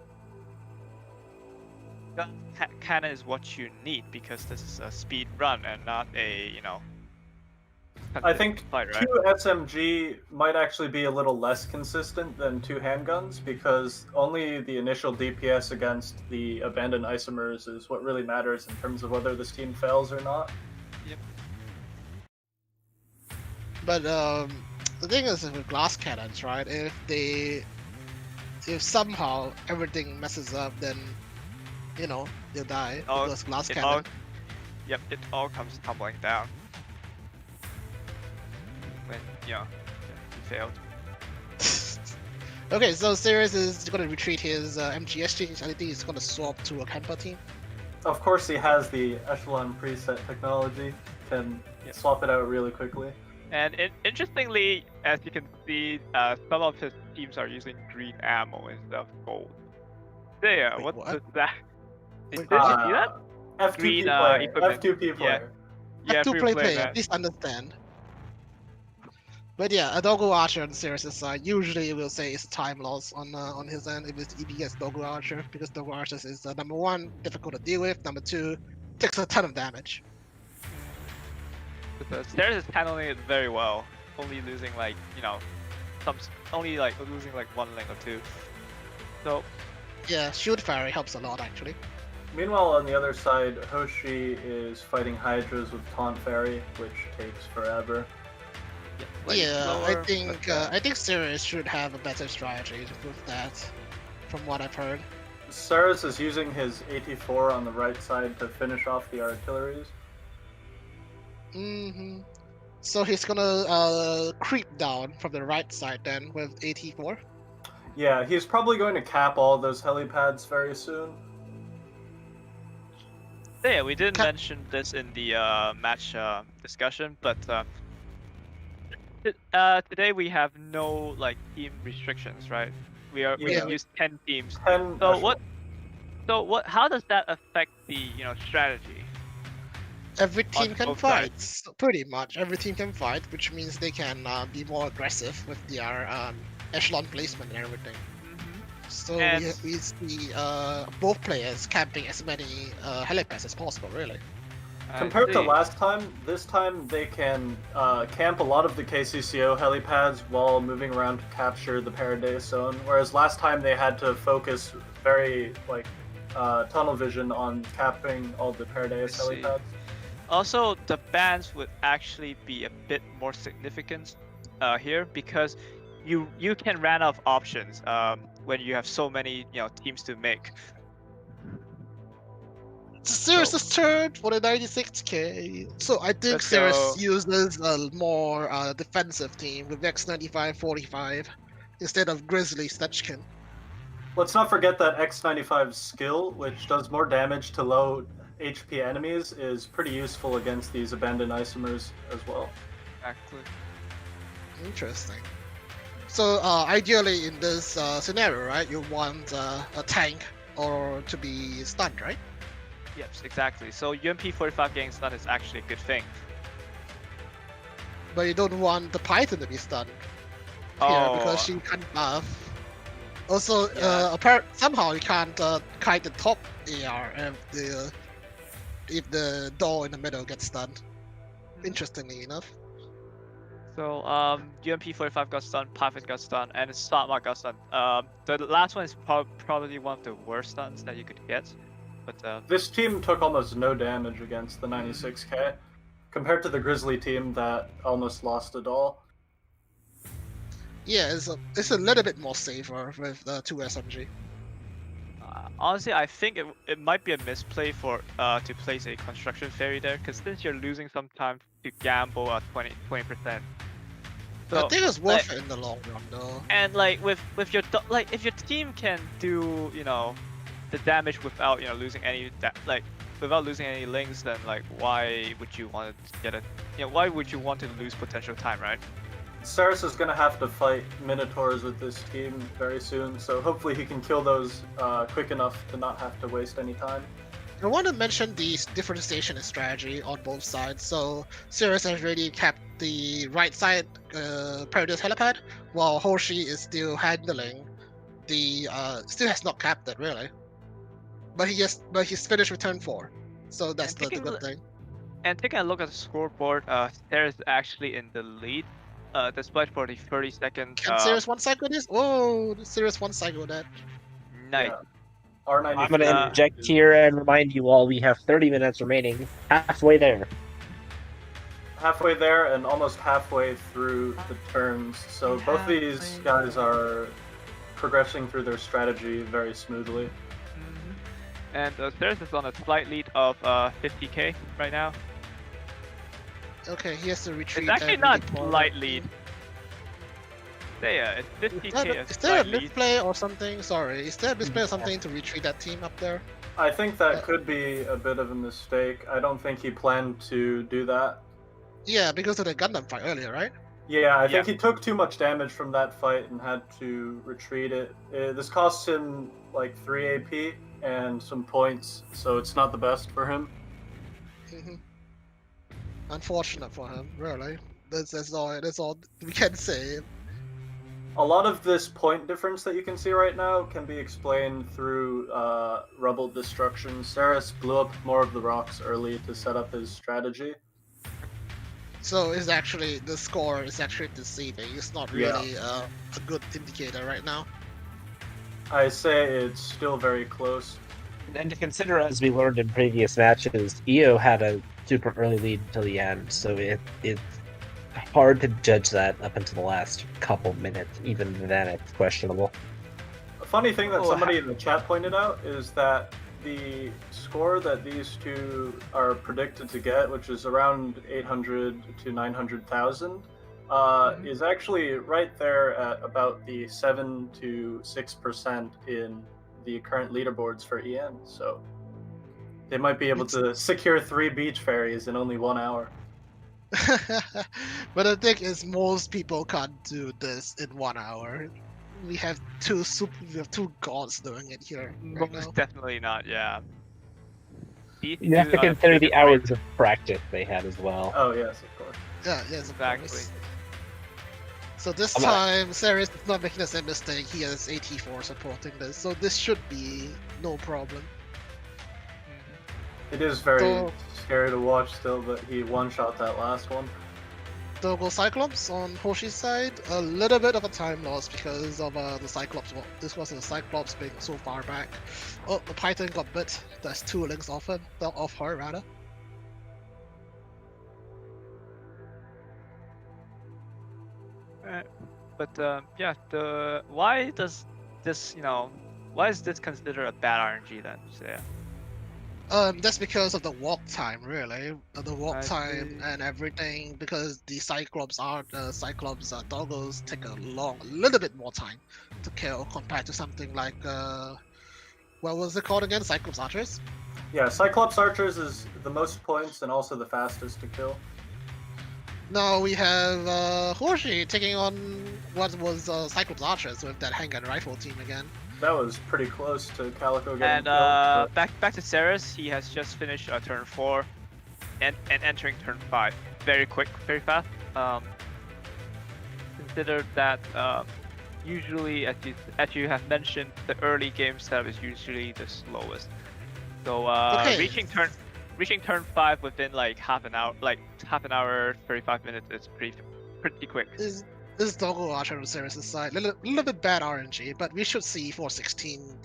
Cannon is what you need because this is a speed run and not a, you know. I think fight, right? 2 SMG might actually be a little less consistent than 2 handguns because only the initial DPS against the abandoned isomers is what really matters in terms of whether this team fails or not. Yep. But the thing is with glass cannons, right? If somehow everything messes up, then you know they'll die. Because glass cannon. It all comes tumbling down. When you failed. Okay, so Sirius is going to retreat his MGSG. I think he's going to swap to a Kempa team. Of course, he has the Echelon preset technology, can swap it out really quickly. And interestingly, as you can see, some of his teams are using green ammo instead of gold. There, Wait, what what? is that? Did you see Wait, that? F2P Green, player. equipment. F2P player. Yeah, to free play play, player, man. please understand. But yeah, a Doggo Archer on Sirius' side usually will say it's time loss on his end if he gets Doggo Archer, because Doggo Archer is number one, difficult to deal with, number two, takes a ton of damage. Stairs is handling it very well, only losing like only like losing like one link or two. So Yeah, Shield Fairy helps a lot actually. Meanwhile, on the other side, Hoshi is fighting Hydras with Taunt Fairy, which takes forever. like slower, but, I think Sirius should have a better strategy with that, from what I've heard. Saris is using his 84 on the right side to finish off the artilleries. So he's gonna creep down from the right side then with 84. Yeah, he's probably going to cap all those helipads very soon. yeah, we didn't mention this in the match discussion, but today we have no like team restrictions, right? We Yeah. can use 10 teams. 10 So national- what? How does that affect the strategy? Every team On can both fight, sides. so pretty much. Every team can fight, which means they can be more aggressive with their echelon placement and everything. So And- we see both players camping as many helipads as possible, really. Compared to see. last time, this time they can camp a lot of the KCCO helipads while moving around to capture the Paradise Zone, whereas last time they had to focus very tunnel vision on capping all the Paradise I see. helipads. Also, the bans would actually be a bit more significant here because you can run out of options when you have so many teams to make. It's Sirius's turn for the 96k. So I think Let's Sirius go. uses a more defensive team with X95 45 instead of Grizzly Stetchkin. Let's not forget that X95's skill, which does more damage to low HP enemies, is pretty useful against these abandoned isomers as well. Exactly. Interesting. So ideally in this scenario, right, you want a tank or to be stunned, right? Yes, exactly. So UMP 45 getting stunned is actually a good thing. But you don't want the Python to be stunned here because she can't buff. Also, Yeah. somehow you can't kite the top AR if the door in the middle gets stunned. Interestingly enough. So UMP 45 got stunned, Python got stunned, and Starmark got stunned. The last one is probably one of the worst stuns that you could get. But This team took almost no damage against the 96k, compared to the Grizzly team that almost lost it all. Yeah, it's a little bit more safer with 2 SMG. honestly, I think it might be a misplay for to place a construction fairy there, because since you're losing some time to gamble at 20%. I think it's worth it in the long run, though. And like with your if your team can do the damage without losing any without losing any links, then like why would you want to get a why would you want to lose potential time, right? Saris is going to have to fight Minotaurs with this team very soon, so hopefully he can kill those quick enough to not have to waste any time. I want to mention the differentiation in strategy on both sides. So Sirius has already kept the right side Paradise helipad, while Hoshi is still handling the still has not capped it really. But he's finished with turn 4, so that's the good thing. And taking a look at the scoreboard, Sirius is actually in the lead, despite for the 30-second. Can Sirius one cycle this? Oh, Sirius one cycle that. Nice. Yeah. R95. I'm going to interject here and remind you all we have 30 minutes remaining. Halfway there. Halfway there and almost halfway through the turns, so both these guys are progressing through their strategy very smoothly. And Sirius is on a slight lead of 50k right now. Okay, he has to retreat. It's actually not redeploy. slight lead. Yeah, it's 50k. Is there a misplay or something? Sorry, is there a misplay or something to retreat that team up there? I think that could be a bit of a mistake. I don't think he planned to do that. Yeah, because of the Gundam fight earlier, right? Yeah, I think he took too much damage from that fight and had to retreat it. This costs him like 3 AP and some points, so it's not the best for him. Unfortunate for him, really. That's all we can say. A lot of this point difference that you can see right now can be explained through rubble destruction. Saris blew up more of the rocks early to set up his strategy. So it's actually the score is actually deceiving. It's not really a good indicator right now. I say it's still very close. And to consider, as we learned in previous matches, EO had a super early lead until the end, so it's hard to judge that up until the last couple minutes. Even then, it's questionable. A funny thing that somebody in the chat pointed out is that the score that these two are predicted to get, which is around 800 to 900,000, is actually right there at about the 7 to 6% in the current leaderboards for EN. So they might be able to secure 3 beach fairies in only 1 hour. But the thing is, most people can't do this in 1 hour. We have two gods doing it here right Most now. definitely not. Yeah. You have to consider the hours of practice they had as well. Oh yes, of course. Yeah, yes, of Exactly. course. So this I'm not- time, Saris is not making the same mistake. He has AT4 supporting this, so this should be no problem. It is very So- scary to watch still, but he one-shot that last one. Double Cyclops on Hoshi's side, a little bit of a time loss because of the Cyclops. Well, this was a Cyclops being so far back. Oh, the Python got bit. That's 2 links off him, off her rather. But yeah, why does this why is this considered a bad RNG then? So, yeah. That's because of the walk time, really. The walk I time see. and everything. Because the Cyclops doggos take a little bit more time to kill compared to something like what was it called again? Cyclops Archers. Yeah, Cyclops Archers is the most points and also the fastest to kill. Now we have Hoshi taking on what was Cyclops Archers with that handgun rifle team again. That was pretty close to Calico getting And killed. back to Saris. He has just finished turn 4 and entering turn 5. Very quick, very fast. Consider that usually, as you have mentioned, the early game setup is usually the slowest. So Okay. reaching turn 5 within like half an hour, 35 minutes is pretty quick. This Doggo Archer on Saris' side, little bit bad RNG, but we should see 416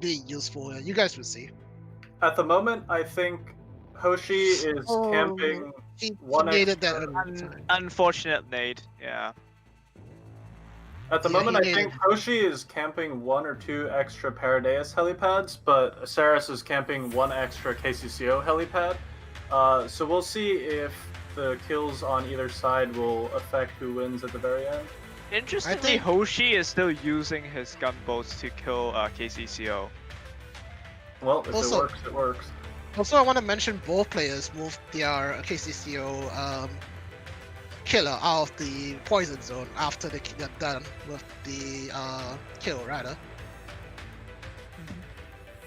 being useful. You guys will see. At the moment, I think Hoshi is camping He one needed that extra. early time. Unfortunate nade, yeah. At the Yeah, moment, he I think did. Hoshi is camping 1 or 2 extra Paradeus helipads, but Saris is camping 1 extra KCCO helipad. So we'll see if the kills on either side will affect who wins at the very end. Interestingly, think- Hoshi is still using his gunboats to kill KCCO. Well, if Also- it works, it works. Also, I want to mention both players moved their KCCO killer out of the poison zone after they got done with the kill, rather.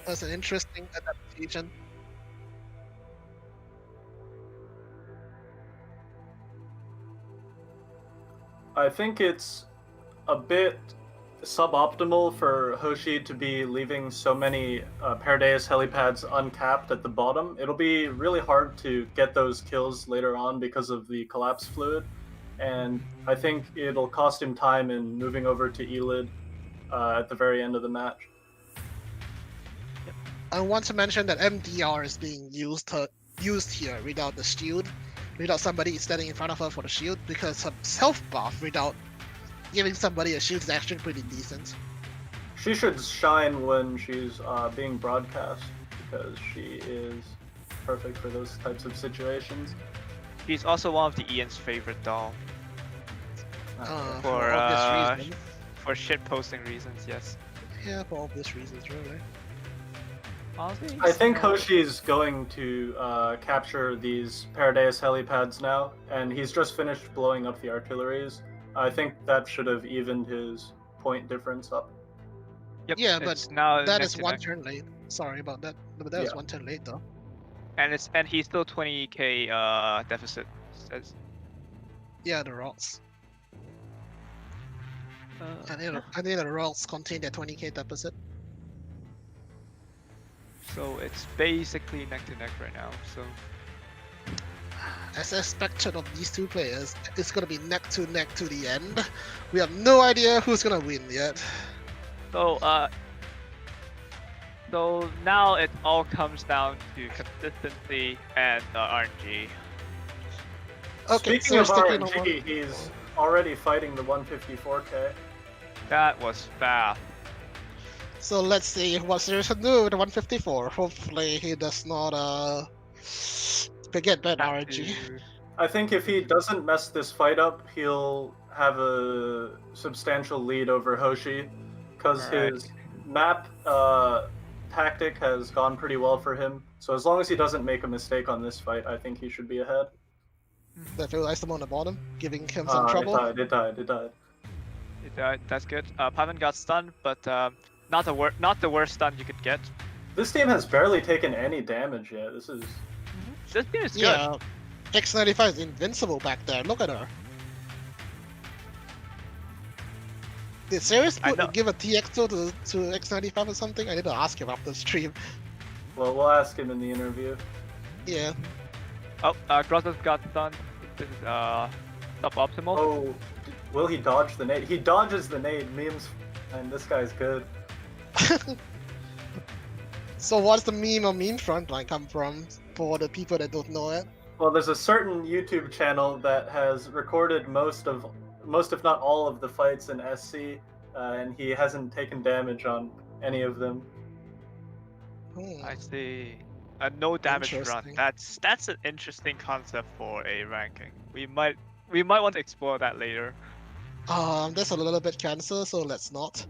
That's an interesting adaptation. I think it's a bit suboptimal for Hoshi to be leaving so many Paradeus helipads uncapped at the bottom. It'll be really hard to get those kills later on because of the collapse fluid, and I think it'll cost him time in moving over to Elid at the very end of the match. I want to mention that MDR is being used here without the shield, without somebody standing in front of her for the shield, because her self buff without giving somebody a shield is actually pretty decent. She should shine when she's being broadcast because she is perfect for those types of situations. She's also one of the Ian's favorite doll For obvious reasons. for shit posting reasons. Yes. Yeah, for obvious reasons, really. Honestly, I think Hoshi's going to capture these Paradeus helipads now, and he's just finished blowing up the artilleries. I think that should have evened his point difference up. Yep, Yeah, it's but now That neck is to one neck. turn late. Sorry about that, but that was Yeah. 1 turn late though. And he's still 20k deficit. Says. Yeah, the rocks. Uh, I think the rocks contain their 20k deficit. so it's basically neck to neck right now. So As expected of these two players, it's gonna be neck to the end. We have no idea who's gonna win yet. so so now it all comes down to consistency and RNG. Okay, Speaking of so sticking on one- RNG, he's already fighting the 154k. That was fast. So let's see what Sirius can do with the 154. Hopefully he does not forget bad Have RNG. to- I think if he doesn't mess this fight up, he'll have a substantial lead over Hoshi, because Alright. his map tactic has gone pretty well for him. So as long as he doesn't make a mistake on this fight, I think he should be ahead. That feel item on the bottom, giving him some trouble. It died. That's good. Pavan got stunned, but not the worst stun you could get. This team has barely taken any damage yet. This is... This team is good. Yeah, X95 is invincible back there. Look at her. Did Sirius I know. give a TX2 to X95 or something? I need to ask him after the stream. Well, we'll ask him in the interview. Yeah. Oh, Grozza's got stunned. This is suboptimal. Oh, will he dodge the nade? He dodges the nade. Memes, and this guy's good. So what's the meme or meme Frontline come from for the people that don't know it? Well, there's a certain YouTube channel that has recorded most if not all of the fights in SC, and he hasn't taken damage on any of them. I see. A no damage run. Interesting. That's an interesting concept for a ranking. We might want to explore that later. That's a little bit cancer, so let's not.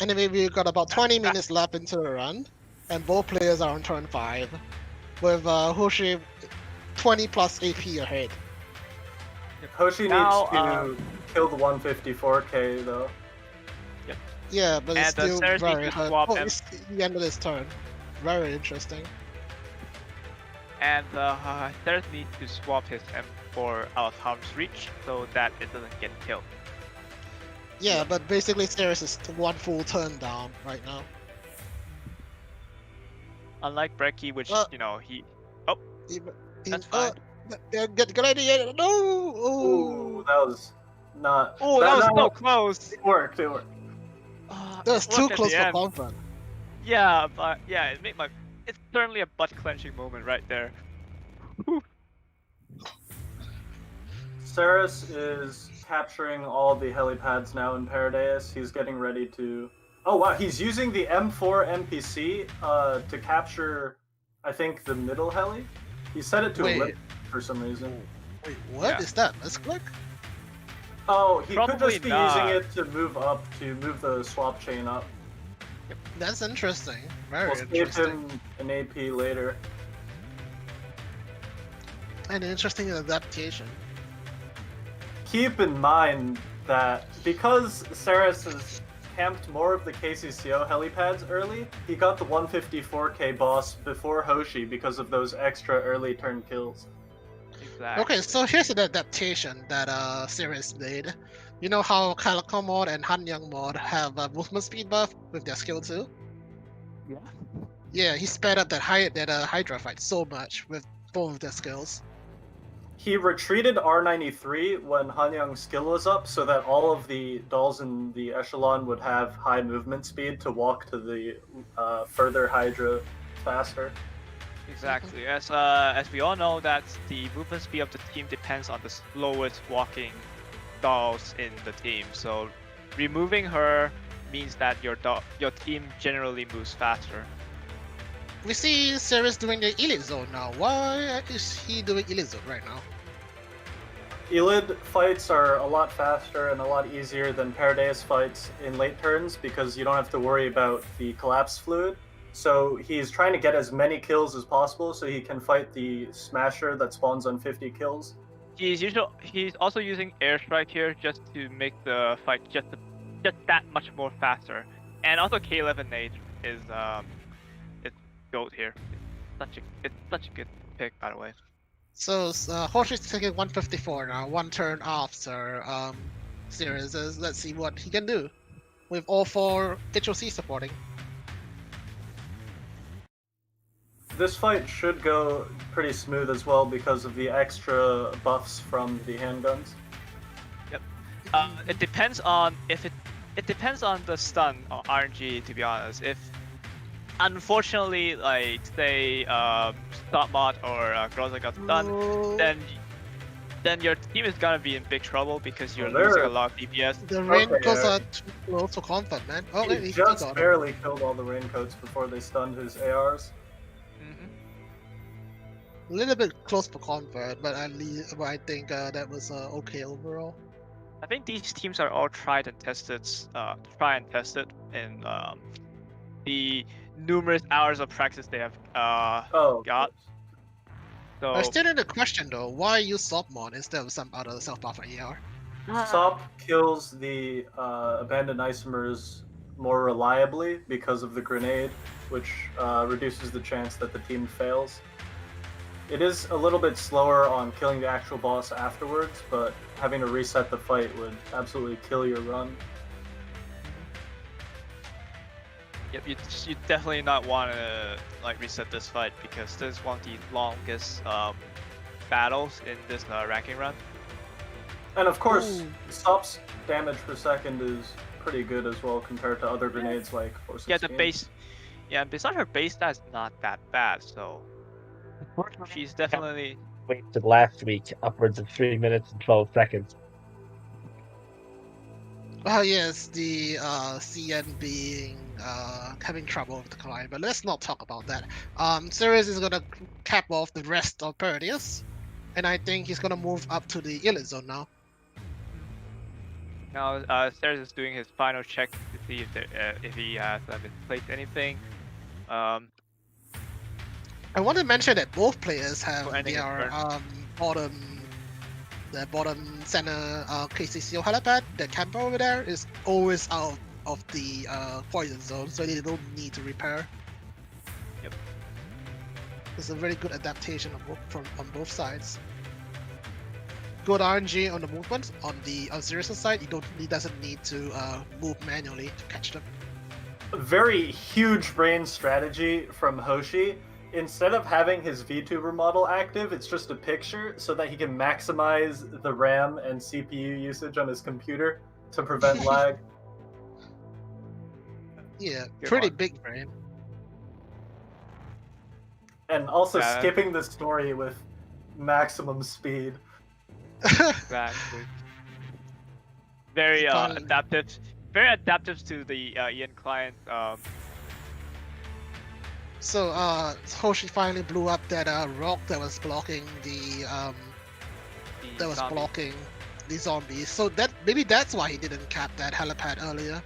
Anyway, we've got about 20 minutes left into the run, and both players are on turn 5, with Hoshi 20 plus AP ahead. Hoshi Now, needs to kill the 154k though. Yeah, but it's And, still Ceres needs very to hard. swap Oh, him. it's the end of this turn. Very interesting. And Ceres needs to swap his M4 out of harm's reach so that it doesn't get killed. Yeah, but basically Ceres is one full turn down right now. Unlike Brecky, which he That's fine. Good idea. No. Ooh, that was not. Oh, that was so close. It worked. That's too Look at close the for end. comfort. Yeah, but yeah, it's certainly a butt clenching moment right there. Ceres is capturing all the helipads now in Paradise. He's getting ready to... Oh wow, he's using the M4 NPC to capture, I think, the middle heli. He set it to Wait. a lip for some reason. Wait, what is Yeah. that? Let's click. Oh, he could Probably just be not. using it to move the swap chain up. That's interesting. Very We'll save interesting. him an AP later. An interesting adaptation. Keep in mind that because Ceres has camped more of the KCCO helipads early, he got the 154k boss before Hoshi because of those extra early turn kills. Exactly. Okay, so here's an adaptation that Sirius made. You know how Calico mod and Hanyang mod have a movement speed buff with their skill 2? Yeah. Yeah, he sped up that Hydra fight so much with both of their skills. He retreated R93 when Hanyang's skill was up so that all of the dolls in the echelon would have high movement speed to walk to the further Hydra faster. Exactly. As we all know, that the movement speed of the team depends on the slowest walking dolls in the team. So removing her means that your team generally moves faster. We see Sirius doing the Elite Zone now. Why is he doing Elite Zone right now? Elid fights are a lot faster and a lot easier than Paradise fights in late turns because you don't have to worry about the collapse fluid. So he's trying to get as many kills as possible so he can fight the Smasher that spawns on 50 kills. He's also using airstrike here just to make the fight just that much more faster. And also K11 nade is it's goat here. It's such a good pick, by the way. So Hoshi's taking 154 now, one turn after Sirius. Let's see what he can do with all 4 HOC supporting. This fight should go pretty smooth as well because of the extra buffs from the handguns. It depends on it depends on the stun or RNG, to be honest. If unfortunately, like say Stopmod or Groza got stunned, Oh, then your team is gonna be in big trouble because you're Well, losing they're- a lot of DPS. the raincoats yeah. are too close to comfort, man. Oh, He wait, he just got him. barely killed all the raincoats before they stunned his ARs. A little bit close for comfort, but at least I think that was okay overall. I think these teams are all tried and tested in the numerous hours of practice they have Oh, got. So I still in the question though, why use Sopmon instead of some other self-buff AR? Sop kills the abandoned isomers more reliably because of the grenade, which reduces the chance that the team fails. It is a little bit slower on killing the actual boss afterwards, but having to reset the fight would absolutely kill your run. Yep, you definitely not want to like reset this fight because this is one of the longest battles in this ranking run. And of course, Ooh. Sop's damage per second is pretty good as well compared to other grenades like 416. Yeah, the base. Yeah, besides her base stats not that bad, so she's definitely. Waited last week upwards of 3 minutes and 12 seconds. Oh yes, the CN being having trouble with the client, but let's not talk about that. Sirius is gonna cap off the rest of Perdius, and I think he's gonna move up to the elite zone now. Now, Stairs is doing his final check to see if he has misplaced anything. I want to mention that both players have For ending his their turn. bottom center KCCO helipad. The camper over there is always out of the poison zone, so they don't need to repair. Yep. It's a very good adaptation on both sides. Good RNG on the movement. On the Sirius side, he doesn't need to move manually to catch them. A very huge brain strategy from Hoshi. Instead of having his VTuber model active, it's just a picture so that he can maximize the RAM and CPU usage on his computer to prevent lag. Yeah, Good pretty one. big brain. And also Yeah. skipping the story with maximum speed. Exactly. Very Fun. adaptive. Very adaptive to the Ian client. So Hoshi finally blew up that rock that was blocking the zombie. blocking the zombies. So maybe that's why he didn't cap that helipad earlier,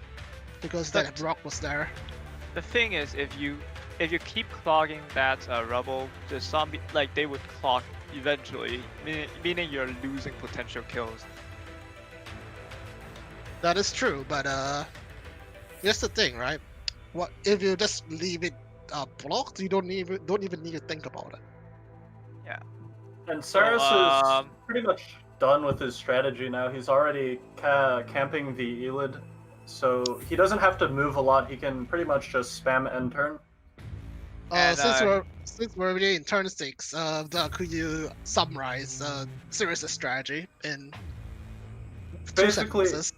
because that But- rock was there. The thing is, if you keep clogging that rubble, the zombie they would clog eventually, meaning you're losing potential kills. That is true, but here's the thing, right? What if you just leave it blocked? You don't even need to think about it. And Saris is pretty much done with his strategy now. He's already camping the Elid, so he doesn't have to move a lot. He can pretty much just spam end turn. And, Since we're already in turn 6, could you summarize Sirius' strategy in 2 Basically, sentences?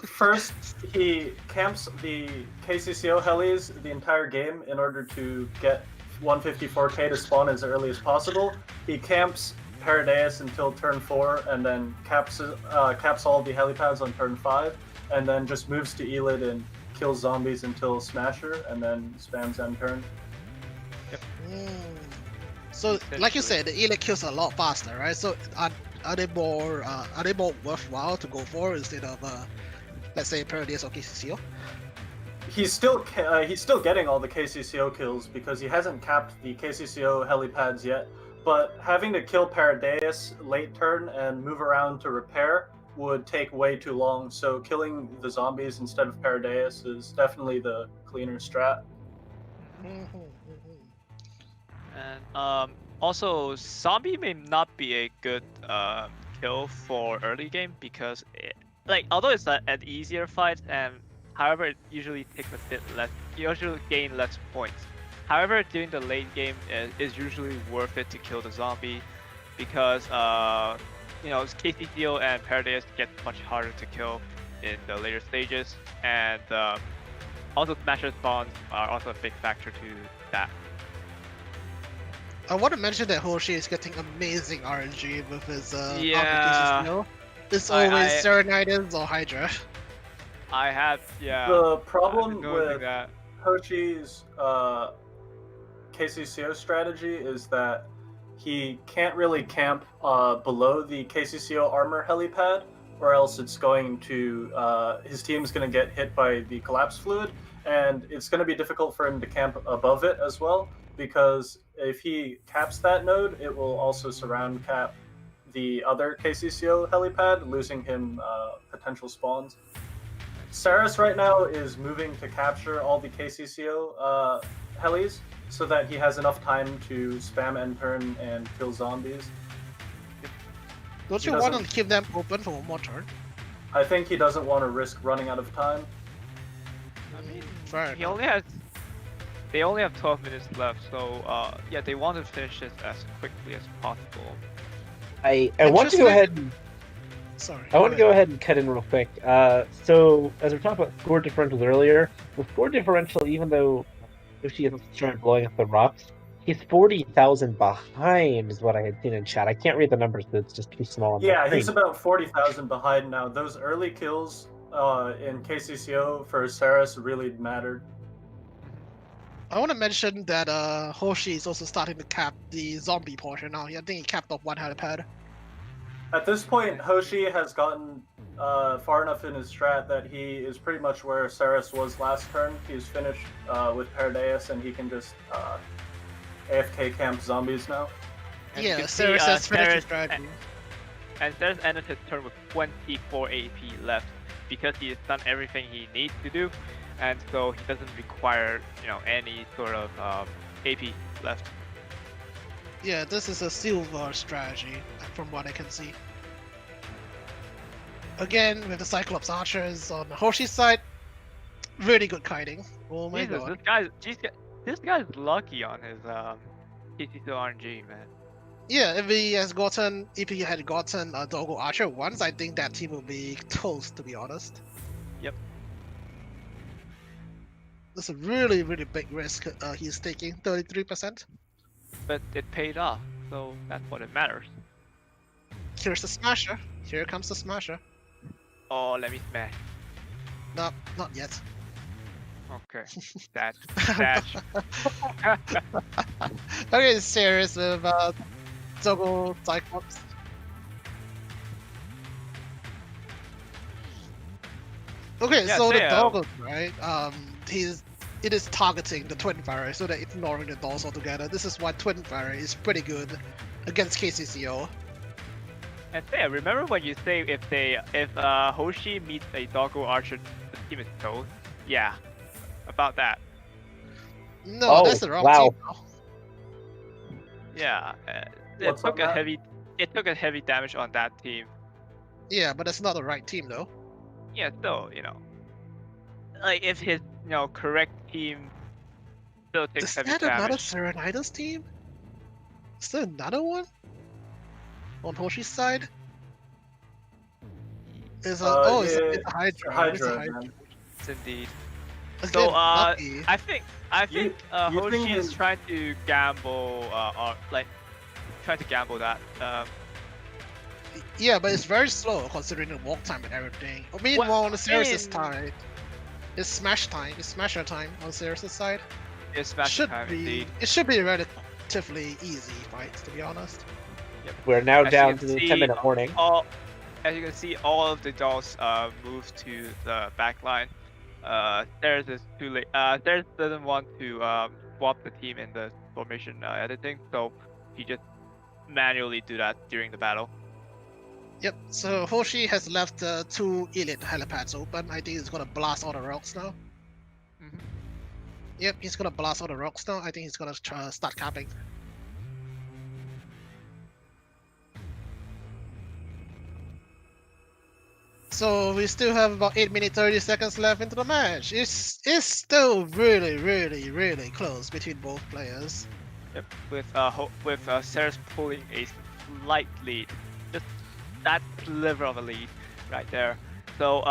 First, he camps the KCCO helis the entire game in order to get 154k to spawn as early as possible. He camps Paradeus until turn 4, and then caps all the helipads on turn 5, and then just moves to Elid and kills zombies until Smasher, and then spams end turn. So, like you said, the elite kills a lot faster, right? So, are they more worthwhile to go for instead of let's say Paradies or KCCO? He's still getting all the KCCO kills because he hasn't capped the KCCO helipads yet. But having to kill Paradeus late turn and move around to repair would take way too long. So killing the zombies instead of Paradeus is definitely the cleaner strat. And Also, zombie may not be a good kill for early game because, although it's an easier fight, and however it usually takes a bit less, you usually gain less points. However, during the late game, is usually worth it to kill the zombie because KCCO and Paradise get much harder to kill in the later stages, and also Smasher spawns are also a big factor to that. I want to mention that Hoshi is getting amazing RNG with his Yeah. applications now. It's always Serenitis or Hydra. I have, yeah. The problem I've been noticing with that. Hoshi's KCCO strategy is that he can't really camp below the KCCO armor helipad, or else it's going to his team's going to get hit by the collapse fluid, and it's going to be difficult for him to camp above it as well, because if he caps that node, it will also surround cap the other KCCO helipad, losing him potential spawns. Saris right now is moving to capture all the KCCO helis so that he has enough time to spam end turn and kill zombies. Don't you want to keep them open for one more turn? I think he doesn't want to risk running out of time. I mean, Fair he enough. only has. They only have 12 minutes left, so yeah, they want to finish this as quickly as possible. I want to go ahead and Sorry. I want to go ahead and cut in real quick. So, as we talked about score differentials earlier, the score differential, even though Yoshi hasn't started blowing up the rocks, he's 40,000 behind, is what I had seen in chat. I can't read the numbers because it's just too small on my Yeah, screen. he's about 40,000 behind now. Those early kills in KCCO for Saris really mattered. I want to mention that Hoshi is also starting to cap the zombie portion now. I think he capped off one helipad. At this point, Hoshi has gotten far enough in his strat that he is pretty much where Saris was last turn. He's finished with Paradeus, and he can just AFK camp zombies now. And you Yeah, can Saris see, has finished his Saris- strategy. And Saris ended his turn with 24 AP left because he has done everything he needs to do, and so he doesn't require any sort of AP left. Yeah, this is a silver strategy, from what I can see. Again, with the Cyclops archers on the Hoshi side, really good kiting. Oh my Jesus, god. this guy's lucky on his TC2 RNG, man. Yeah, if he had gotten a Doggo Archer once, I think that team would be toast, to be honest. Yep. That's a really, really big risk he's taking, 33%. But it paid off, so that's what it matters. Here's the Smasher. Here comes the Smasher. Oh, let me smash. No, not yet. Okay, that's. Okay, serious with Doggo Cyclops. Okay, Yeah, so the say, Doggo, right? It is targeting the Twin Fairy, so they're ignoring the dolls altogether. This is why Twin Fairy is pretty good against KCCO. And say, remember when you say if Hoshi meets a Doggo Archer, the team is toast? Yeah, about that. No, Oh, that's the wrong wow. team now. Yeah, it What's took on a that? heavy damage on that team. Yeah, but that's not the right team though. Yeah, still, like if his correct team still takes Is heavy that another damage. Serenitis team? Is there another one? On Hoshi's side? It's a, it's a Hydra. It's a Hydra, Hydra. man. Indeed. Again, So lucky. I think You Hoshi think is his- trying to gamble trying to gamble that. Yeah, but it's very slow considering the walk time and everything. Meanwhile, on the Ceres' in- side, it's smash time. It's smasher time on Ceres' side. It's smash Should time be. indeed. It should be a relatively easy fights, to be honest. We're now As you down can to the see, 10-minute warning. As you can see, all of the dolls move to the back line. There's is too late. There's doesn't want to swap the team in the formation editing, so he just manually do that during the battle. Yep, so Hoshi has left 2 elite helipads open. I think he's gonna blast all the rocks now. Mhm. Yep, he's gonna blast all the rocks now. I think he's gonna start capping. So we still have about 8 minutes 30 seconds left into the match. It's still really close between both players. Yep. With Ceres pulling a slight lead, just that sliver of a lead right there. So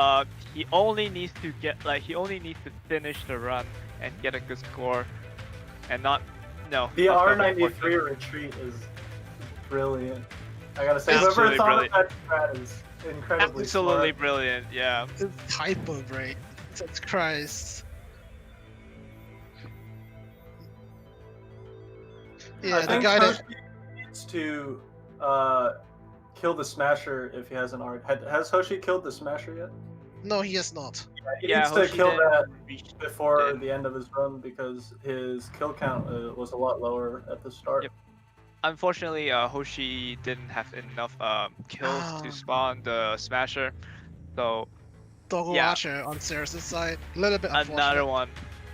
he only needs to finish the run and get a good score, and not The not R93 retreat is brilliant. I gotta say, whoever Absolutely thought brilliant. of that strat is incredibly absolutely smart. brilliant. Yeah. It's hyper brain. Jesus Christ. Yeah, I the think guy that Hoshi needs to kill the Smasher if he hasn't already. Has Hoshi killed the Smasher yet? no, he is not. He Yeah, needs to Hoshi kill didn't that reach before in. the end of his run because his kill count was a lot lower at the start. Yep. Unfortunately, Hoshi didn't have enough kills Ah. to spawn the Smasher, so Doggo Yeah. Archer on Ceres' side. A little bit unfortunate.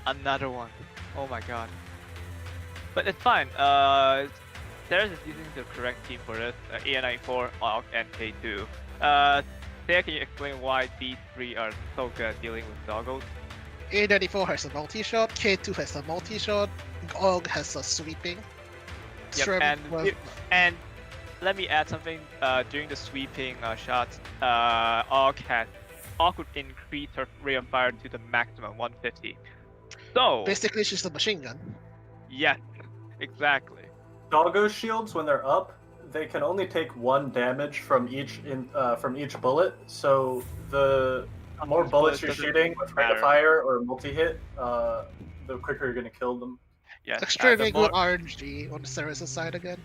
another one. Oh my god. But it's fine. Ceres is using the correct team for this. EN94, AUG, and K2. Sarah, can you explain why these three are so good at dealing with doggos? A94 has a multi-shot, K2 has a multi-shot, Og has a sweeping. Yep, Shrem and was- and let me add something. During the sweeping shots, AUG would increase her rate of fire to the maximum 150. So basically she's a machine gun. yes, exactly. Doggo shields, when they're up, they can only take 1 damage from each bullet. So the more bullets you're doesn't shooting with rate of matter. fire or multi-hit, the quicker you're gonna kill them. Yes, Extremely the more, good RNG on Ceres' side again.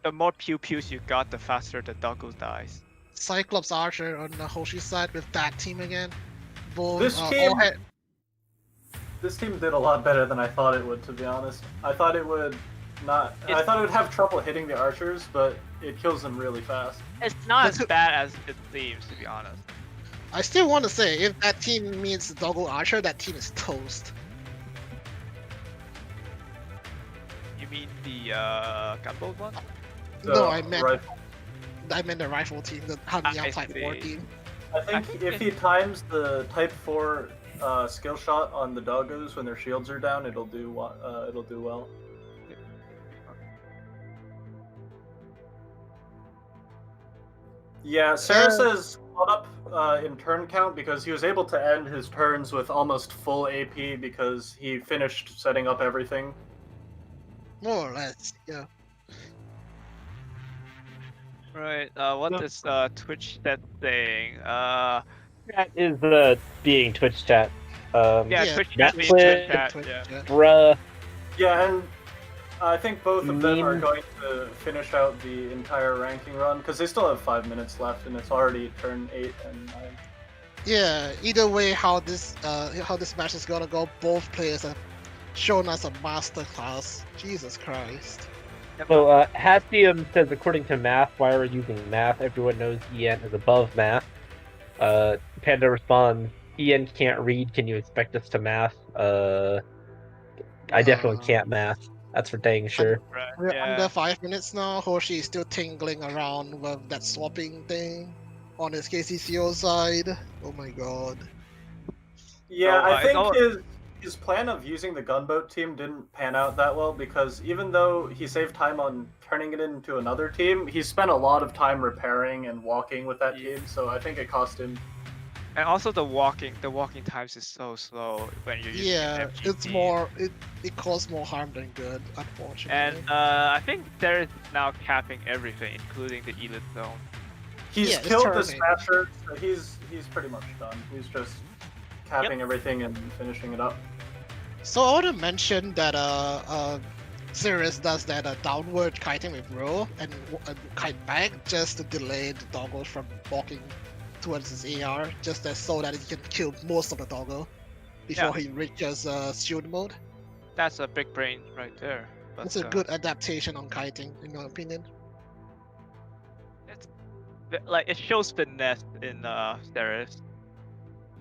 the more pew pews you got, the faster the doggo dies. Cyclops Archer on the Hoshi's side with that team again. Both This all team- had This team did a lot better than I thought it would, to be honest. I thought it would not. I It's- thought it would have trouble hitting the archers, but it kills them really fast. It's not That's as a- bad as it seems, to be honest. I still want to say, if that team means Doggo Archer, that team is toast. You mean the gunboat one? The No, I meant rifle. the rifle team, the Hamiao I Type 4 see. team. I think think if he times the Type 4 skill shot on the doggos when their shields are down, it'll do well. Yeah, Ceres has caught up in turn count because he was able to end his turns with almost full AP because he finished setting up everything. More or less, yeah. Right. What is Twitch chat saying? That is being Twitch chat. Yeah, Yeah, Twitch that chat means Twitch- Twitch chat. Twitch, Yeah. yeah. Bruh. Yeah, and I think both of them are Meme. going to finish out the entire ranking run because they still have 5 minutes left and it's already turn 8 and 9. Yeah, either way, how this match is gonna go, both players have shown us a masterclass. Jesus Christ. So, Hastium says, according to math, why are we using math? Everyone knows EN is above math. Panda responds, EN can't read, can you expect us to math? I definitely can't math. That's for dang sure. Right. We're Yeah. under 5 minutes now. Hoshi is still tingling around with that swapping thing on his KCCO side. Oh my god. Yeah, So, I it's think all- his plan of using the gunboat team didn't pan out that well because even though he saved time on turning it into another team, he spent a lot of time repairing and walking with that Yeah. team, so I think it cost him. And also the walking times is so slow when you're using an Yeah, MG it's team. more it caused more harm than good, unfortunately. And I think there is now capping everything, including the elite zone. He's Yeah, it's killed the turning. Smasher, so he's pretty much done. He's just capping everything and finishing it up. So I want to mention that Sirius does that downward kiting with roll and kite back just to delay the doggo from walking towards his AR, just so that he can kill most of the doggo before he reaches shield mode. That's a big brain right there. But, It's a good adaptation on kiting, in my opinion. Like it shows finesse in Ceres.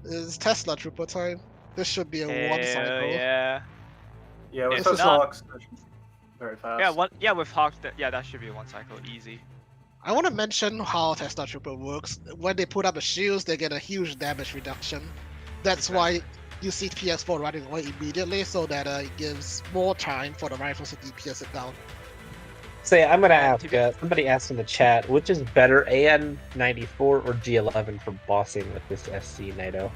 It's Tesla trooper time. This should be a one Hell cycle. Yeah. Yeah, with It's those not- hawks, very fast. Yeah. With Hawks. That should be one cycle easy. I want to mention how Tesla Trooper works. When they put up the shields, they get a huge damage reduction. That's why you see PS4 running away immediately, so that it gives more time for the rifles to DPS it down. Say, I'm gonna And ask. Somebody asked in the chat, which is better, AN94 or G11 for bossing with this SC Naito?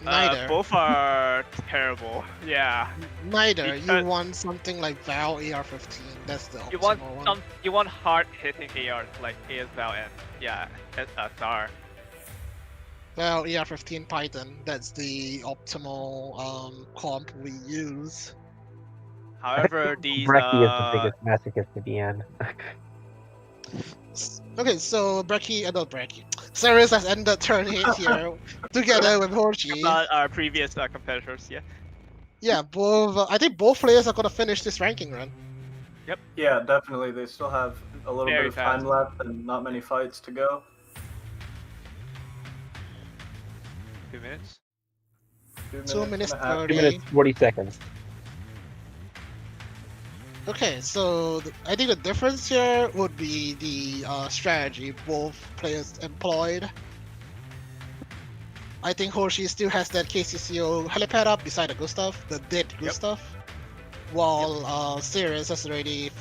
Neither. Both are terrible. Yeah. Neither. You because- want something like Val AR-15. That's the You want optimal one. you want hard hitting ARs like ASL and SR. Well, AR-15 Python. That's the optimal comp we use. However, these Brecky is the biggest masochist at the end. Okay, so not Brecky. Ceres has ended turn 8 here together with Hoshi. about our previous competitors, yeah. Yeah, both. I think both players are gonna finish this ranking run. Yeah, definitely. They still have a little Very bit of fast. time left and not many fights to go. 2 minutes. 2 minutes and a half. 2 30. minutes 40 seconds. Okay, so I think the difference here would be the strategy both players employed. I think Hoshi still has that KCCO helipad up beside the Gustav, the dead Gustav, while Sirius has already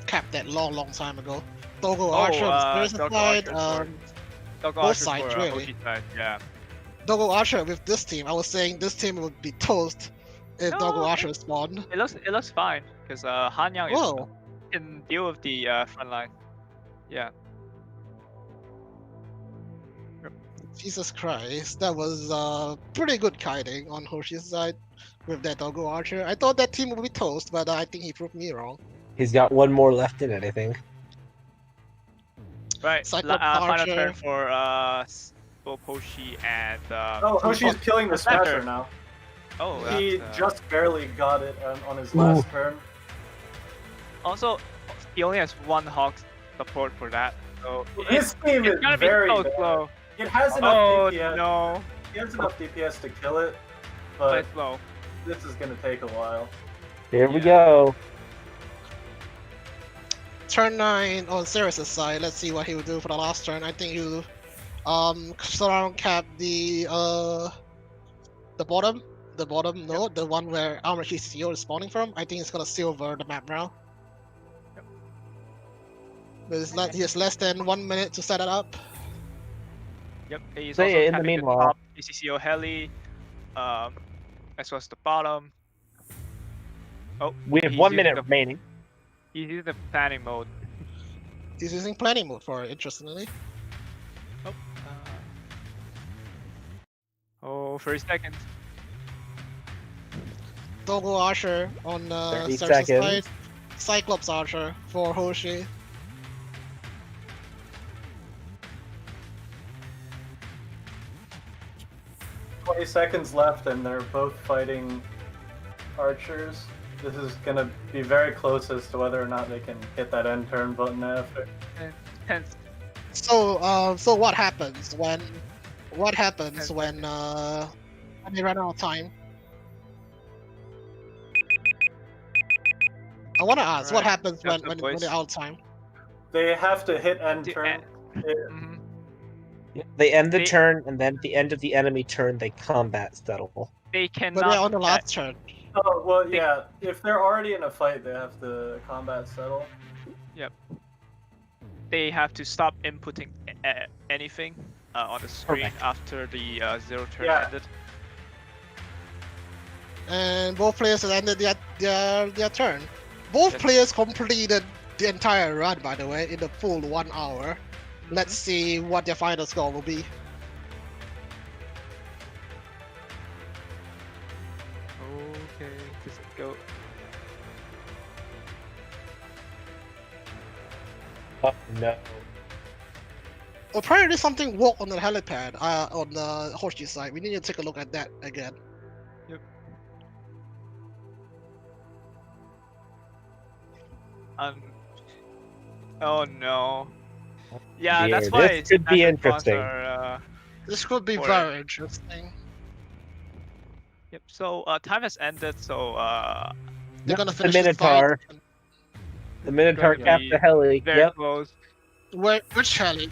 capped that long time ago. Dogo Archer on Sirius' Dogo side, Archer Dogo both Archer's sides, for, really. Hoshi side, yeah. Dogo Archer with this team, I was saying this team would be toast if No, Dogo Archer spawned. It looks fine because Hanyang is Whoa, can deal with the frontline. Yeah. Jesus Christ, that was pretty good kiting on Hoshi's side with that Dogo Archer. I thought that team would be toast, but I think he proved me wrong. He's got one more left in it, I think. Right. Cyclops Final Archer. turn for both Hoshi and Oh, Hoshi's killing the Smasher. Smasher now. oh, He that's, just barely got it on his last turn. also he only has one Hawk support for that, so His team it's is gonna be very so bad. slow. It has enough Oh DPS. no, He has enough DPS to kill it, but but it's slow. this is gonna take a while. Here we Yeah. go. Turn 9 on Sirius' side, let's see what he will do for the last turn. I think he'll surround cap the bottom. The bottom node, the one where Armor KCO is spawning from. I think he's gonna silver the map now. He has less than 1 minute to set it up. Yep. He's So, also yeah, in the tapping meanwhile- top ECCO heli, as well as the bottom. Oh, We have he's 1 using minute the- remaining. He's in the planning mode. He's using planning mode for it, interestingly. Oh, 30 seconds. Dogo Archer on 30 Sirius' seconds. side. Cyclops Archer for Hoshi. "20 seconds left, and they're both fighting archers. This is gonna be very close as to whether or not they can hit that end turn button after. And So what happens when they run out of time? I want to ask what Alright, happens that's when the they're voice. out of time. They have to hit end The turn. end. It- Mhm. They end the They- turn, and then at the end of the enemy turn, they combat settle. They But they're cannot. on the last turn. Oh well, They- yeah. If they're already in a fight, they have to combat settle. They have to stop inputting anything on the screen Correct. after the 0 turn Yeah. ended. And both players have ended their turn. Both Yes. players completed the entire run, by the way, in the full 1 hour. Let's see what their final score will be. Okay, let's go. Oh no. Apparently something woke on the helipad on the Hoshi side. We need to take a look at that again. Oh no. Yeah, Yeah, that's why this could be Smash Bros interesting. Are, This could be Or- very interesting. yep. So time has ended. So They're gonna The finish this Minotaur. fight. The Minotaur Gonna capped be the heli. very Yep. close. Which Charlie?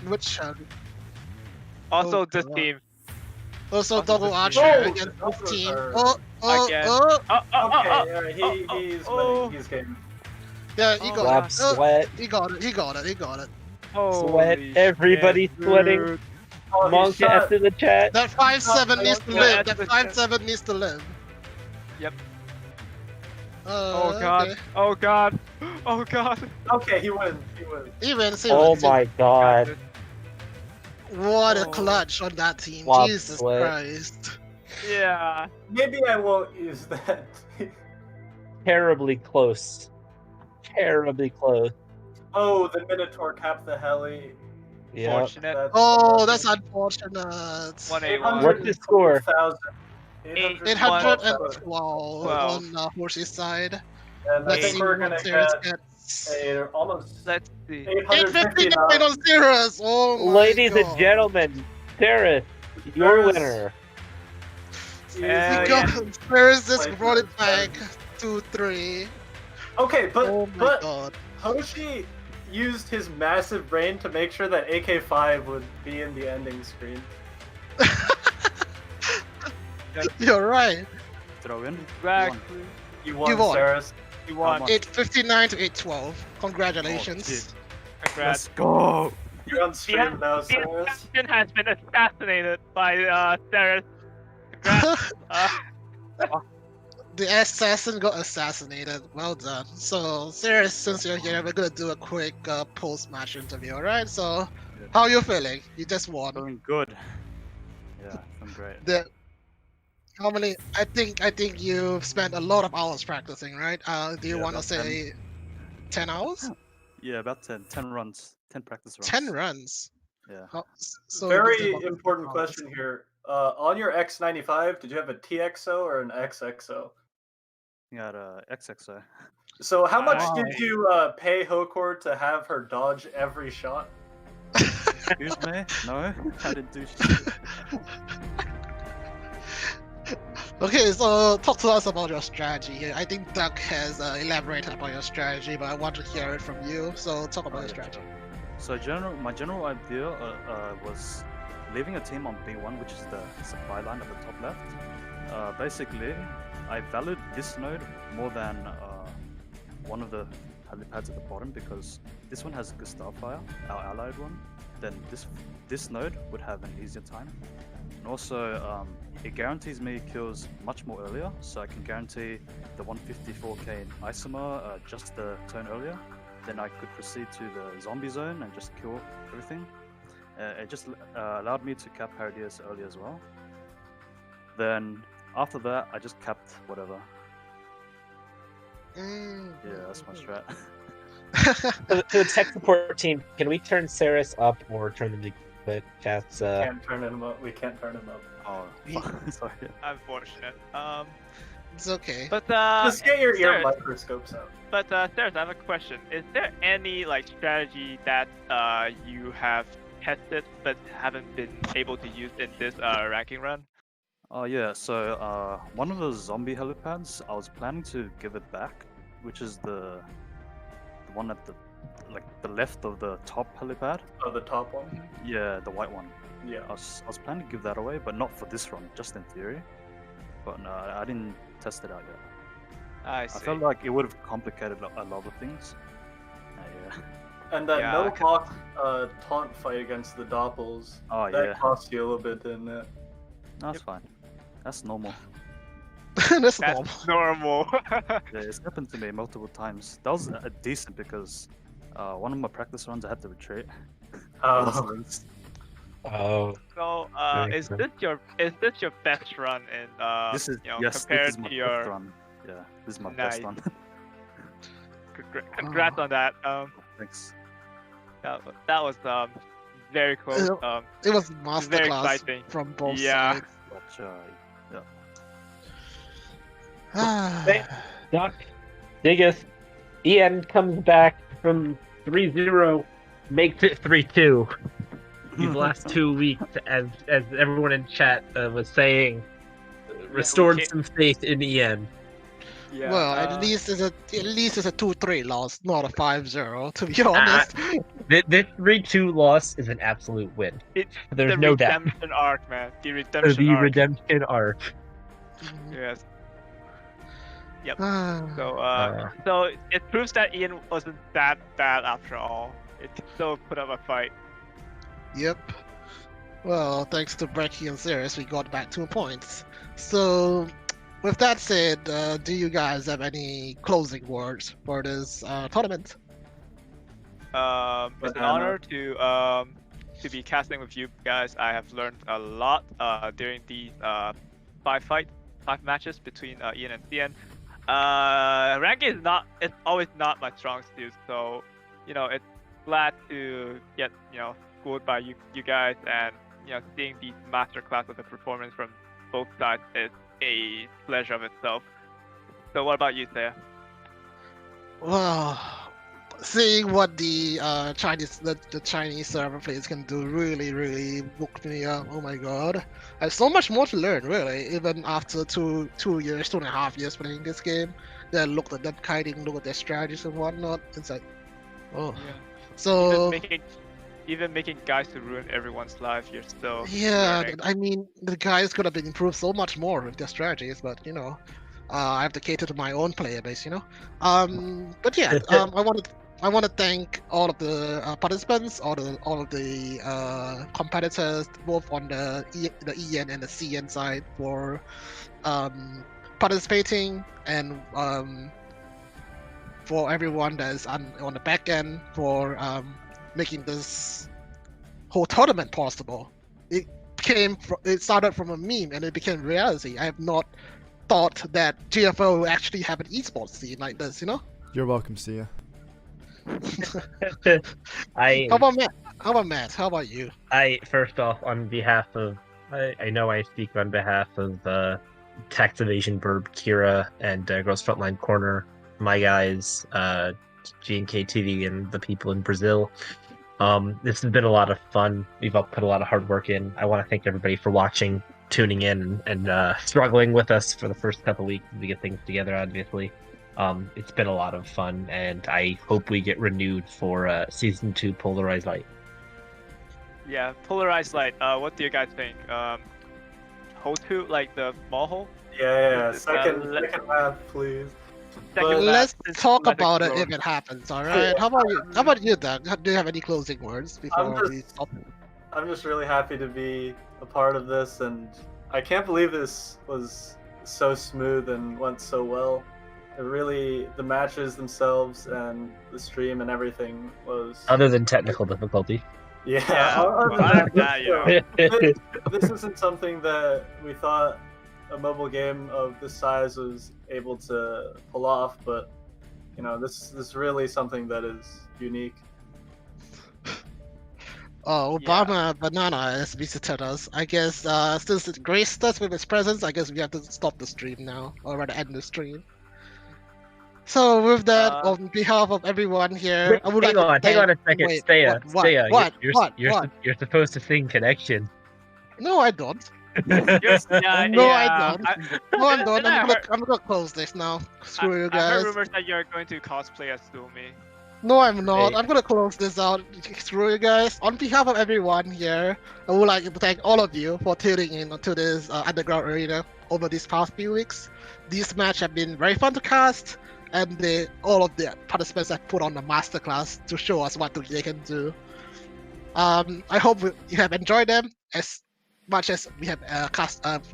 Which Charlie? Also, Oh, this God. team. Also, Also double the archer team. against Oh, 15. are- Oh, Again. oh, Okay, he's oh. winning. He's game. yeah, he Oh, got Swap, it. sweat, He got it. He got it. He got it. Holy everybody shit, sweating. dude. Oh, he Monka shot. after the chat. That 5-7 needs to Yeah, live. that's That the 5-7 needs to live. Yep. Oh God. Okay. Oh god. Oh god. Okay, he wins. He wins. He wins. He Oh wins. my god. What a Oh. clutch on that team. Flop Jesus sweat. Christ. Yeah. Maybe I won't use that. Terribly close. Terribly close. Oh, the Minotaur capped the heli. Yeah. Fortunate. Oh, that's unfortunate. 181. What's the score? 812 Wow. on Horsey's side. And I Let's think see we're what gonna Ceres get gets. almost Let's see. 859 859. on Ceres. Oh my Ladies God. and gentlemen, Sarah, your winner. He Yeah. got Ceres just Like, brought it that's back 2-3. Okay, Oh my but God. Hoshi used his massive brain to make sure that AK5 would be in the ending screen. You're right. Throw in. Exactly. You won, You won. Saris. You won. much? 859 to 812. Congratulations. shit. Congrats. Let's go. You're on stream now, The Saris. assassin has been assassinated by Ceres. Congrats. The assassin got assassinated. Well done. So, Ceres, since you're here, we're gonna do a quick post-match interview, alright? So, how are you feeling? You just won. Feeling good. Yeah, I'm great. How many? I think you've spent a lot of hours practicing, right? Do you Yeah, want to about say 10 hours? Yeah, about 10 runs. 10 practice runs. 10 runs. Yeah. So Very this is about important 10 hours. question here. On your X95, did you have a TXO or an XXO? You got XXO. So how much Wow. did you pay Hokor to have her dodge every shot? Excuse me? No, I didn't do shit. Okay, so talk to us about your strategy here. I think Doug has elaborated about your strategy, but I want to hear it from you. So talk about your strategy. So my general idea was leaving a team on B1, which is the supply line at the top left. Basically, I valued this node more than one of the helipads at the bottom because this one has good starfire, our allied one. Then this node would have an easier time, and also it guarantees me kills much more earlier, so I can guarantee the 154k in Isomer just the turn earlier. Then I could proceed to the zombie zone and just kill everything. It just allowed me to cap Paradius early as well. Then after that, I just capped whatever. Yeah, that's my strat. To the tech support team, can we turn Saris up or turn them to quit? Chat's Can't turn him up. We can't turn him up. Oh, sorry. Unfortunate. It's okay. But Just get your ear Saris, microscopes out. But Saris, I have a question. Is there any like strategy that you have tested but haven't been able to use in this ranking run? Oh yeah, so one of the zombie helipads, I was planning to give it back, which is the one at the left of the top helipad. Oh, the top one? Yeah, the white one. Yeah. I was planning to give that away, but not for this run, just in theory. But no, I didn't test it out yet. I I see. felt like it would have complicated a lot of things. Yeah. And that Yeah, no okay. hawk taunt fight against the Doppels, Oh that yeah, cost you a little bit, didn't it? that's fine. That's normal. That's That's normal. normal. Yeah, it's happened to me multiple times. That was decent because one of my practice runs I had to retreat. Oh. oh, So Very is cool. this your best run in This is you know, yes, compared this is my to best your run. Yeah, this is my Nice. best one. congrats on that. Thanks. That was very close. It was Very masterclass exciting. from both Yeah. sides. But, yeah. Hey. Doc, Diggeth, Ian comes back from 3-0, makes it 3-2. These last 2 weeks, as everyone in chat was saying, restored can't- some faith in Ian. Yeah. Well, at least it's a 2-3 loss, not a 5-0. To be honest. This 3-2 loss is an absolute win. There's no doubt. The redemption arc, man. The redemption The arc. redemption arc. Yes. Yep. Ah, So it proves that Ian wasn't that bad after all. It can still put up a fight. yep. Well, thanks to Brecky and Sirius, we got back 2 points. So, with that said, do you guys have any closing words for this tournament? It's an honor to be casting with you guys. I have learned a lot during these 5 matches between Ian and Cian. Ranking it's always not my strong suit, so it's glad to get schooled by you guys, and seeing the masterclass of the performance from both sides is a pleasure of itself. So what about you, Thea? Well, seeing what the Chinese server players can do really woke me up. Oh my god, I have so much more to learn, really. Even after 2.5 years playing this game, then look at them kiting, look at their strategies and whatnot. It's like, oh, Yeah. so even making guys to ruin everyone's life, you're still yeah. learning. I mean, the guys could have been improved so much more with their strategies, but I have to cater to my own player base, But yeah, I want to thank all of the participants, all of the competitors, both on the EN and the CN side, for participating, and for everyone that is on the back end for making this whole tournament possible. It started from a meme and it became reality. I have not thought that GFL will actually have an esports scene like this, You're welcome, Sia. How about Matt? How about you? First off, on behalf of, I know I speak on behalf of Tax Evasion Burb, Kira, and Girls Frontline Corner, my guys, G&K TV, and the people in Brazil. This has been a lot of fun. We've all put a lot of hard work in. I want to thank everybody for watching, tuning in, and struggling with us for the first couple weeks to get things together, obviously. It's been a lot of fun, and I hope we get renewed for Season 2 Polarized Light. Yeah, Polarized Light. What do you guys think? Hotu, like the mall hole? Yeah. Second half, please. Let's talk about it if it happens, alright? How about you, Doug? Do you have any closing words before we stop? I'm just really happy to be a part of this, and I can't believe this was so smooth and went so well. The matches themselves and the stream and everything was... Other than technical difficulty. This isn't something that we thought a mobile game of this size was able to pull off, but this is really something that is unique. Obama Banana has visited us. I guess since it graced us with its presence, I guess we have to stop the stream now, or rather end the stream. So with that, on behalf of everyone here, I would hang on a second. Staya. You're supposed to sing Connection. No, I don't. I don't. No, I'm done. I'm gonna close this now. Screw you guys. I heard rumors that you're going to cosplay as Doomy. No, I'm not. I'm gonna close this out. Screw you guys. On behalf of everyone here, I would like to thank all of you for tuning in to this underground arena over these past few weeks. These matches have been very fun to cast, and all of the participants have put on a masterclass to show us what they can do. I hope you have enjoyed them as much as we have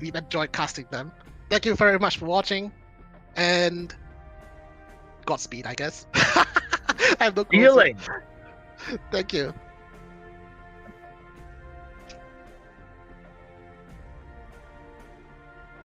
we've enjoyed casting them. Thank you very much for watching, and Godspeed, I guess. I have no Healing. Thank you.